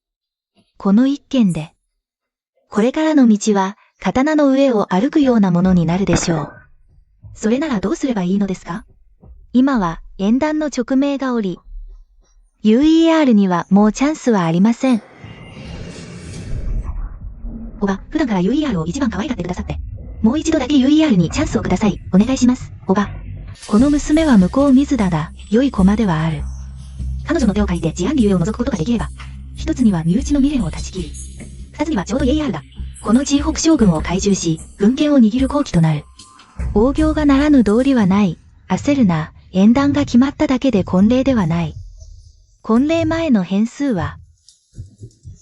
E: この一件で、これからの道は、刀の上を歩くようなものになるでしょう。
A: それならどうすればいいのですか？
E: 今は、縁談の勅命がおり、UER にはもうチャンスはありません。
A: おば、普段から UER を一番可愛がってくださって、もう一度だけ UER にチャンスをください。お願いします、おば。
E: この娘は向こう水だが、良い駒ではある。
A: 彼女の手を借りてジアンリュエを除くことができれば、一つには身内の未練を断ち切り、二つにはちょうど UER が、この地北将軍を懐柔し、軍権を握る好機となる。
E: 大行がならぬ道理はない。焦るな。縁談が決まっただけで婚礼ではない。婚礼前の変数は、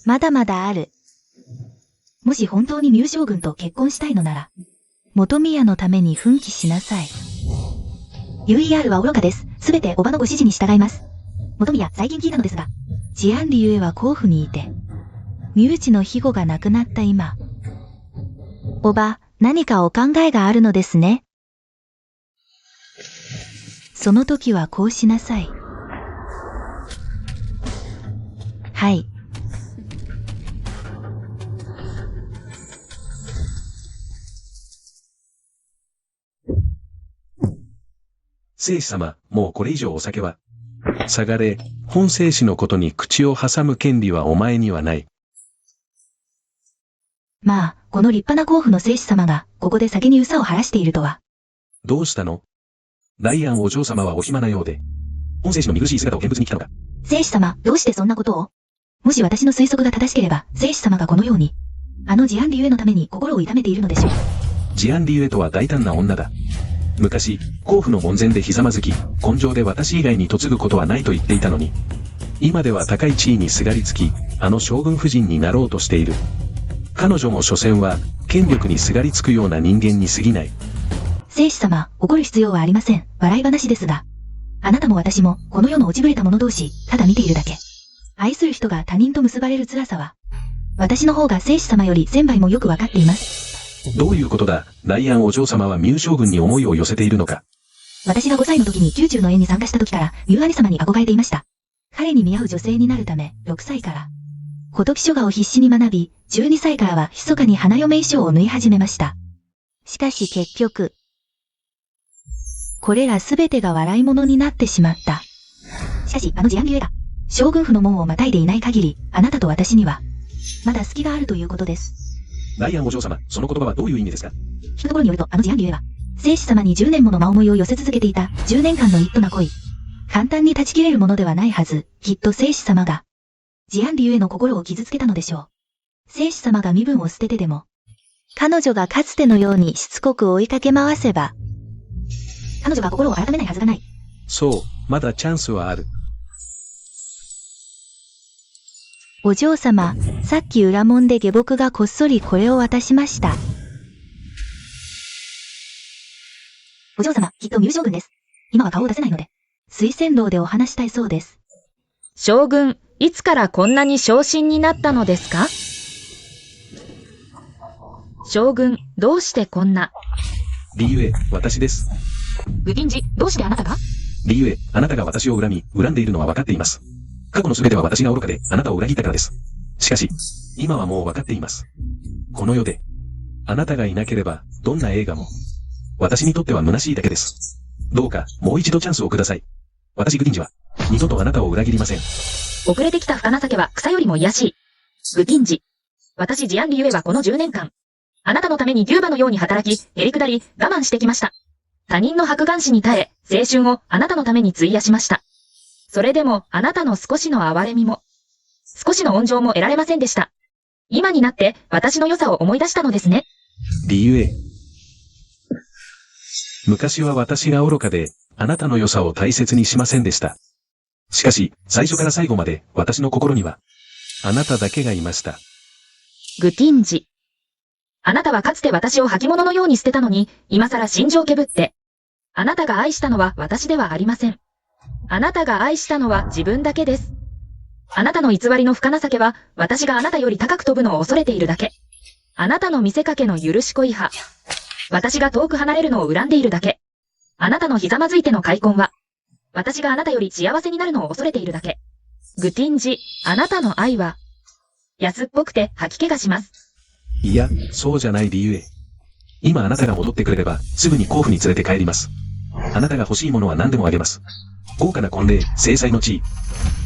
E: まだまだある。
A: もし本当にミュウ将軍と結婚したいのなら、
E: 元宮のために奮起しなさい。
A: UER は愚かです。すべておばのご指示に従います。元宮、最近聞いたのですが、
E: ジアンリュエは甲府にいて、身内の庇護がなくなった今、おば、何かお考えがあるのですね。その時はこうしなさい。はい。
B: 聖子様、もうこれ以上お酒は。下がれ、本聖子のことに口を挟む権利はお前にはない。
A: まあ、この立派な皇府の聖子様が、ここで酒に憂を晴らしているとは。
B: どうしたの？ライアンお嬢様はお暇なようで。本聖子の見苦しい姿を見物に来たのか。
A: 聖子様、どうしてそんなことを？もし私の推測が正しければ、聖子様がこのように、あのジアンリュエのために心を痛めているのでしょう。
B: ジアンリュエとは大胆な女だ。昔、甲府の門前でひざまずき、根性で私以外に嫁ぐことはないと言っていたのに、今では高い地位にすがりつき、あの将軍夫人になろうとしている。彼女も所詮は、権力にすがりつくような人間に過ぎない。
A: 聖子様、怒る必要はありません。笑い話ですが。あなたも私も、この世の落ちぶれた者同士、ただ見ているだけ。愛する人が他人と結ばれる辛さは、私の方が聖子様より1000倍もよくわかっています。
B: どういうことだ、ライアンお嬢様はミュウ将軍に思いを寄せているのか。
A: 私が5歳の時に宮中の宴に参加した時から、ミュウ兄様に憧れていました。彼に見合う女性になるため、6歳から、仏書画を必死に学び、12歳からは密かに花嫁衣装を縫い始めました。
E: しかし結局、これらすべてが笑い物になってしまった。
A: しかし、あのジアンリュエが、将軍府の門をまたいでいない限り、あなたと私には、まだ隙があるということです。
B: ライアンお嬢様、その言葉はどういう意味ですか？
A: 聞くところによると、あのジアンリュエは、聖子様に10年もの真思いを寄せ続けていた10年間の一途な恋。簡単に断ち切れるものではないはず、きっと聖子様が、ジアンリュエの心を傷つけたのでしょう。聖子様が身分を捨ててでも、
E: 彼女がかつてのようにしつこく追いかけ回せば、
A: 彼女が心を改めないはずがない。
B: そう、まだチャンスはある。
E: お嬢様、さっき裏門で下僕がこっそりこれを渡しました。
A: お嬢様、きっとミュウ将軍です。今は顔を出せないので。
E: 推薦楼でお話したいそうです。
C: 将軍、いつからこんなに昇進になったのですか？将軍、どうしてこんな。
B: リユエ、私です。
C: グティンジ、どうしてあなたが？
B: リユエ、あなたが私を恨んでいるのは分かっています。過去の全ては私が愚かで、あなたを裏切ったからです。しかし、今はもう分かっています。この世で、あなたがいなければ、どんな映画も、私にとっては虚しいだけです。どうか、もう一度チャンスをください。私グティンジは、二度とあなたを裏切りません。
C: 遅れてきた深情けは草よりも癒しい。グティンジ。私ジアン・リユエはこの10年間、あなたのためにデューバのように働き、へりくだり、我慢してきました。他人の白眼視に耐え、青春をあなたのために費やしました。それでも、あなたの少しの憐れみも、少しの温情も得られませんでした。今になって、私の良さを思い出したのですね。
B: リユエ。昔は私が愚かで、あなたの良さを大切にしませんでした。しかし、最初から最後まで、私の心には、あなただけがいました。
C: グティンジ。あなたはかつて私を履物のように捨てたのに、今更心情けぶって。あなたが愛したのは私ではありません。あなたが愛したのは自分だけです。あなたの偽りの深情けは、私があなたより高く飛ぶのを恐れているだけ。あなたの見せかけの許し恋派。私が遠く離れるのを恨んでいるだけ。あなたのひざまずいての開墾は、私があなたより幸せになるのを恐れているだけ。グティンジ、あなたの愛は、安っぽくて吐き気がします。
B: いや、そうじゃない理由へ。今あなたが戻ってくれれば、すぐに甲府に連れて帰ります。あなたが欲しいものは何でもあげます。豪華な婚礼、正妻の地位。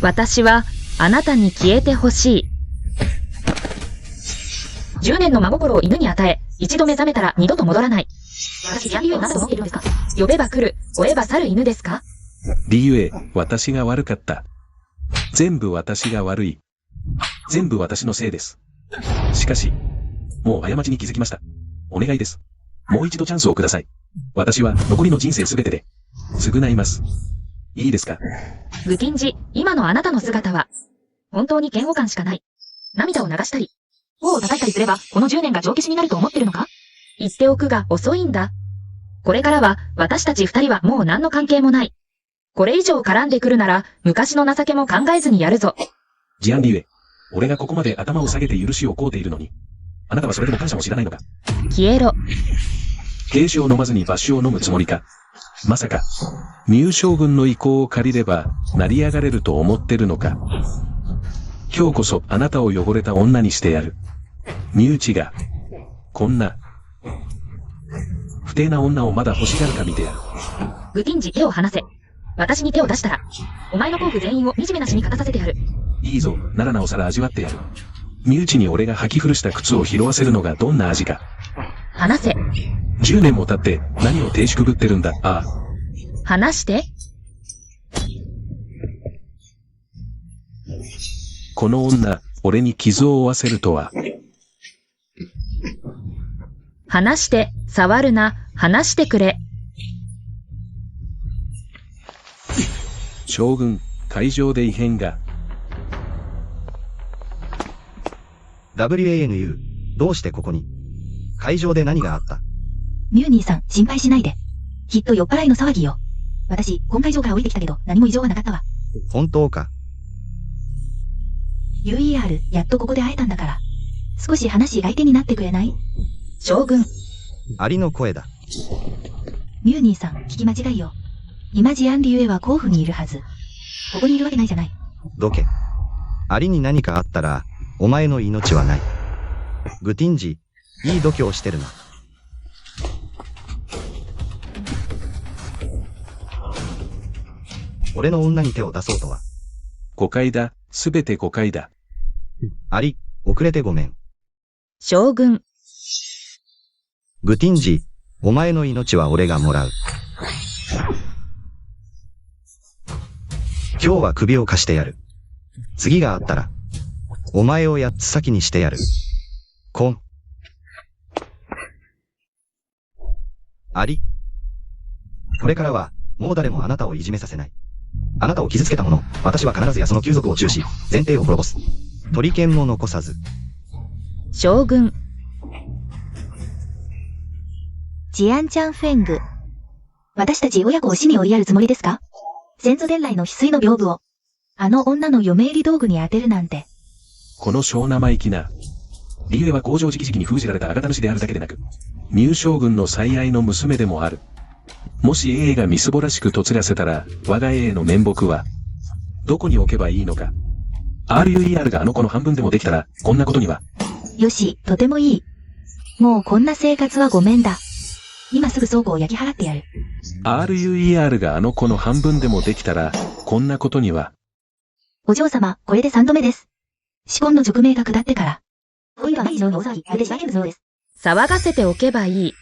C: 私は、あなたに消えてほしい。10年の真心を犬に与え、一度目覚めたら二度と戻らない。私、ジャンリュエを何だと思っているんですか？呼べば来る、追えば去る犬ですか？
B: 理由へ、私が悪かった。全部私が悪い。全部私のせいです。しかし、もう過ちに気づきました。お願いです。もう一度チャンスをください。私は残りの人生すべてで、償います。いいですか？
C: グティンジ、今のあなたの姿は、本当に嫌悪感しかない。涙を流したり、頬を叩いたりすれば、この10年が帳消しになると思ってるのか？言っておくが遅いんだ。これからは、私たち二人はもう何の関係もない。これ以上絡んでくるなら、昔の情けも考えずにやるぞ。
B: ジアンリュエ、俺がここまで頭を下げて許しを請うているのに、あなたはそれでも感謝も知らないのか？
C: 消えろ。
B: 軽酒を飲まずに抜酒を飲むつもりか？まさか、ミュウ将軍の意向を借りれば、成り上がれると思ってるのか？今日こそあなたを汚れた女にしてやる。身内が、こんな、不貞な女をまだ欲しがるか見てやる。
C: グティンジ、手を離せ。私に手を出したら、お前の甲府全員を惨めな死に勝たさせてやる。
B: いいぞ、ならなおさら味わってやる。身内に俺が履き古した靴を拾わせるのがどんな味か。
C: 離せ。
B: 10年も経って何を亭主くぐってるんだ、ああ。
C: 離して。
B: この女、俺に傷を負わせるとは。
C: 離して、触るな、離してくれ。
B: 将軍、会場で異変が。
D: WANU、どうしてここに？会場で何があった？
A: ミューニーさん、心配しないで。きっと酔っ払いの騒ぎよ。私、今会場から降りてきたけど、何も異常はなかったわ。
D: 本当か？
A: UER、やっとここで会えたんだから。少し話相手になってくれない？
C: 将軍。
D: アリの声だ。
A: ミューニーさん、聞き間違いよ。今ジアンリュエは甲府にいるはず。ここにいるわけないじゃない。
D: どけ。アリに何かあったら、お前の命はない。グティンジ、いい度胸してるな。俺の女に手を出そうとは。
B: 誤解だ、すべて誤解だ。
D: アリ、遅れてごめん。
C: 将軍。
D: グティンジ、お前の命は俺がもらう。今日は首を貸してやる。次があったら、お前を8つ先にしてやる。コン。アリ。これからは、もう誰もあなたをいじめさせない。あなたを傷つけた者、私は必ずやその旧族を中し、前提を滅ぼす。鳥犬も残さず。
C: 将軍。
E: ジアンチャンフェング。
A: 私たち親子を死に追いやるつもりですか？先祖伝来の翡翠の屏風を、あの女の嫁入り道具に当てるなんて。
B: この小生意気な。リュエは工場直々に封じられたあがた主であるだけでなく、入将軍の最愛の娘でもある。もし英がみすぼらしく嫁がせたら、我が英の面目は、どこに置けばいいのか。RUER があの子の半分でもできたら、こんなことには。
A: よし、とてもいい。もうこんな生活はごめんだ。今すぐ倉庫を焼き払ってやる。
B: RUER があの子の半分でもできたら、こんなことには。
A: お嬢様、これで3度目です。死婚の勅命が下ってから。おいは毎日のように大騒ぎ、まるで芝見物です。
C: 騒がせておけばいい。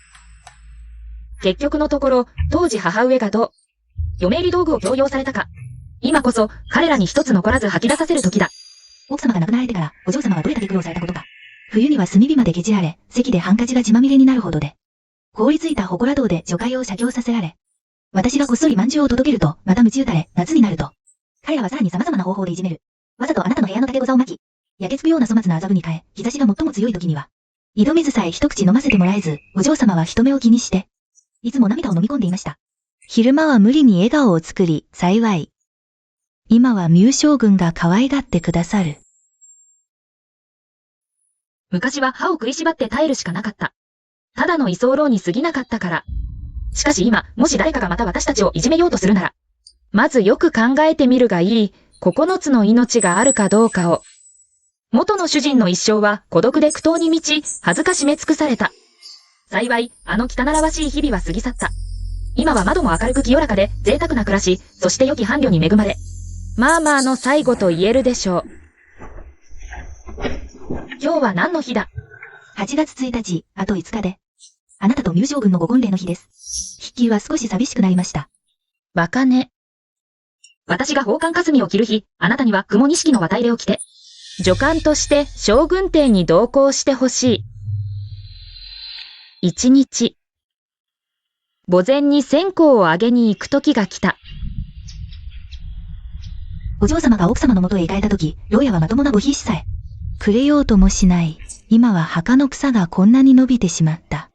C: 結局のところ、当時母上が嫁入り道具を強要されたか。今こそ、彼らに一つ残らず吐き出させる時だ。
A: 奥様が亡くなられてから、お嬢様はどれだけ苦労されたことか。冬には炭火までけじられ、席でハンカチが血まみれになるほどで。凍りついた祠道で女会を写経させられ。私がこっそり饅頭を届けると、また鞭打たれ、夏になると。彼らはさらに様々な方法でいじめる。わざとあなたの部屋の竹ござを巻き、焼けつくような粗末な麻布に変え、日差しが最も強い時には。井戸水さえ一口飲ませてもらえず、お嬢様は人目を気にして、いつも涙を飲み込んでいました。
E: 昼間は無理に笑顔を作り、幸い。今はミュウ将軍が可愛がってくださる。
C: 昔は歯を食いしばって耐えるしかなかった。ただの居候に過ぎなかったから。しかし今、もし誰かがまた私たちをいじめようとするなら、まずよく考えてみるがいい、9つの命があるかどうかを。元の主人の一生は孤独で苦闘に満ち、恥ずかしめ尽くされた。幸い、あの汚らわしい日々は過ぎ去った。今は窓も明るく清らかで、贅沢な暮らし、そして良き伴侶に恵まれ。まあまあの最後と言えるでしょう。今日は何の日だ？
A: 8月1日、あと5日で。あなたとミュウ将軍のご婚礼の日です。筆記は少し寂しくなりました。
C: バカね。私が宝冠霞を着る日、あなたには雲錦の綿入れを着て、女官として将軍邸に同行してほしい。1日。墓前に線香をあげに行く時が来た。
A: お嬢様が奥様の元へ行かれた時、牢屋はまともなご必死さえ。
E: くれようともしない。今は墓の草がこんなに伸びてしまった。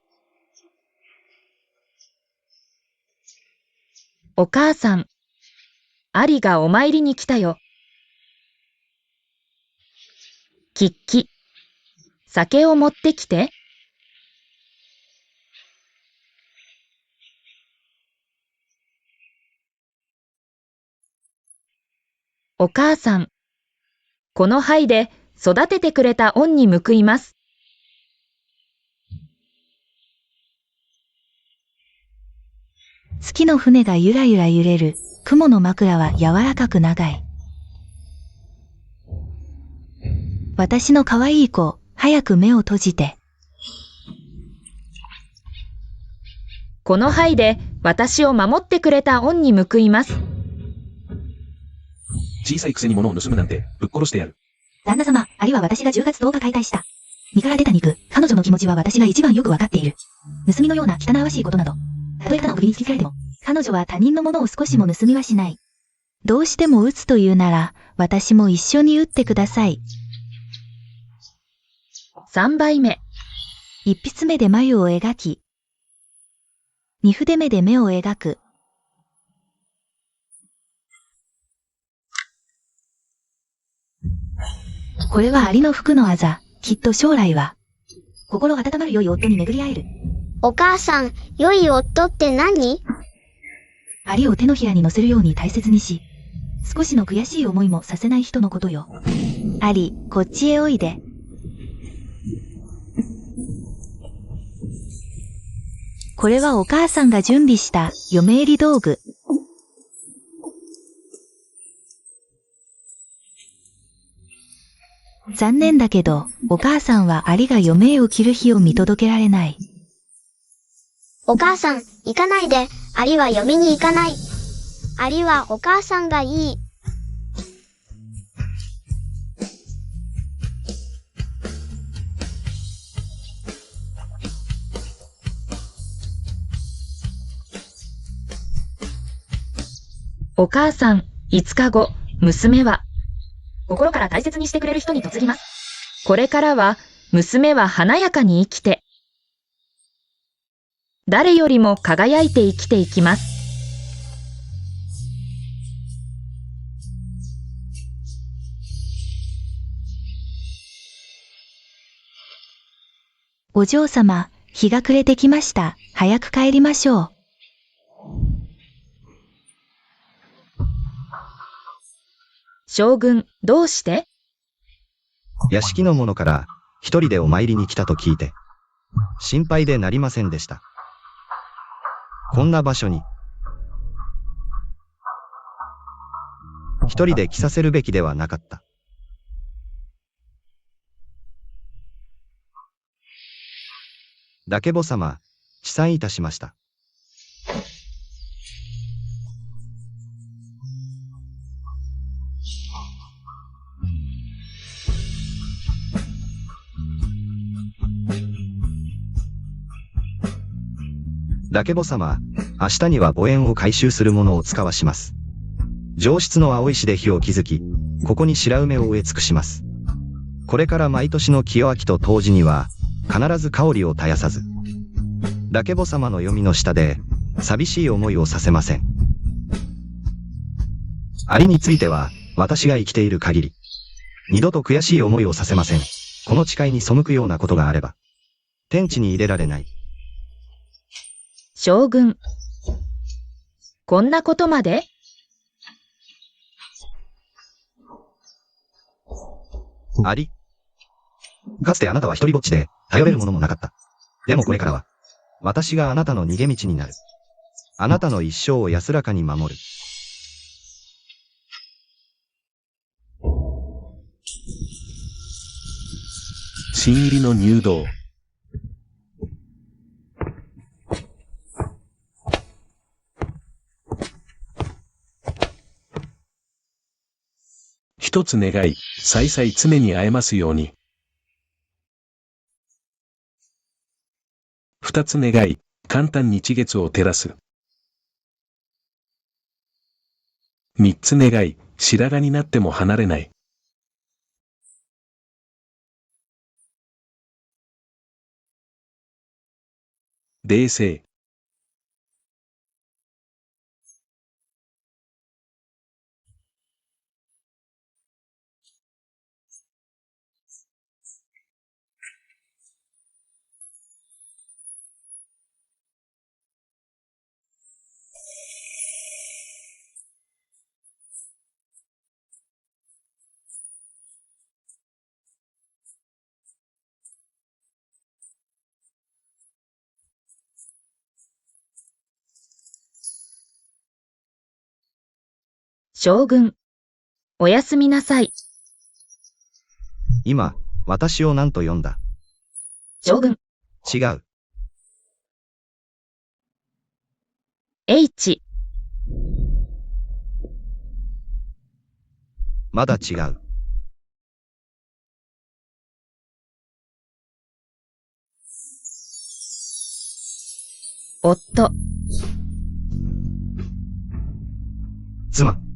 C: お母さん、アリがお参りに来たよ。喫起、酒を持ってきて。お母さん、この灰で育ててくれた恩に報います。
E: 月の船がゆらゆら揺れる。雲の枕は柔らかく長い。私の可愛い子、早く目を閉じて。
C: この灰で私を守ってくれた恩に報います。
B: 小さいくせに物を盗むなんて、ぶっ殺してやる。
A: 旦那様、アリは私が10月10日解体した。身から出た肉、彼女の気持ちは私が一番よくわかっている。盗みのような汚らしいことなど、たとえただの首に突きつけられても、彼女は他人のものを少しも盗みはしない。
E: どうしても撃つというなら、私も一緒に撃ってください。
C: 3杯目。
E: 一筆目で眉を描き、二筆目で目を描く。
A: これはアリの服のあざ、きっと将来は、心温まる良い夫に巡り会える。
F: お母さん、良い夫って何？
A: アリを手のひらに乗せるように大切にし、少しの悔しい思いもさせない人のことよ。
E: アリ、こっちへおいで。これはお母さんが準備した嫁入り道具。残念だけど、お母さんはアリが嫁へを着る日を見届けられない。
F: お母さん、行かないで。アリは嫁に行かない。アリはお母さんがいい。
C: お母さん、5日後、娘は、心から大切にしてくれる人に嫁ぎます。これからは、娘は華やかに生きて、誰よりも輝いて生きていきます。
E: お嬢様、日が暮れてきました。早く帰りましょう。
C: 将軍、どうして？
D: 屋敷の者から一人でお参りに来たと聞いて、心配でなりませんでした。こんな場所に、一人で来させるべきではなかった。だけぼ様、持参いたしました。だけぼ様、明日には墓園を改修するものを使わします。上質の青石で火を築き、ここに白梅を植え尽くします。これから毎年の清明と冬至には、必ず香りを絶やさず。だけぼ様の読みの下で、寂しい思いをさせません。アリについては、私が生きている限り、二度と悔しい思いをさせません。この誓いに背くようなことがあれば、天地に入れられない。
C: 将軍、こんなことまで？
D: アリ。かつてあなたは一人ぼっちで、頼れるものもなかった。でもこれからは、私があなたの逃げ道になる。あなたの一生を安らかに守る。
B: 新入りの入道。一つ願い、再々常に会えますように。二つ願い、簡単日月を照らす。三つ願い、白髪になっても離れない。冷静。
C: 将軍、おやすみなさい。
D: 今、私を何と呼んだ？
C: 将軍、
D: 違う。
C: H。
D: まだ違う。
C: 夫。
D: 妻。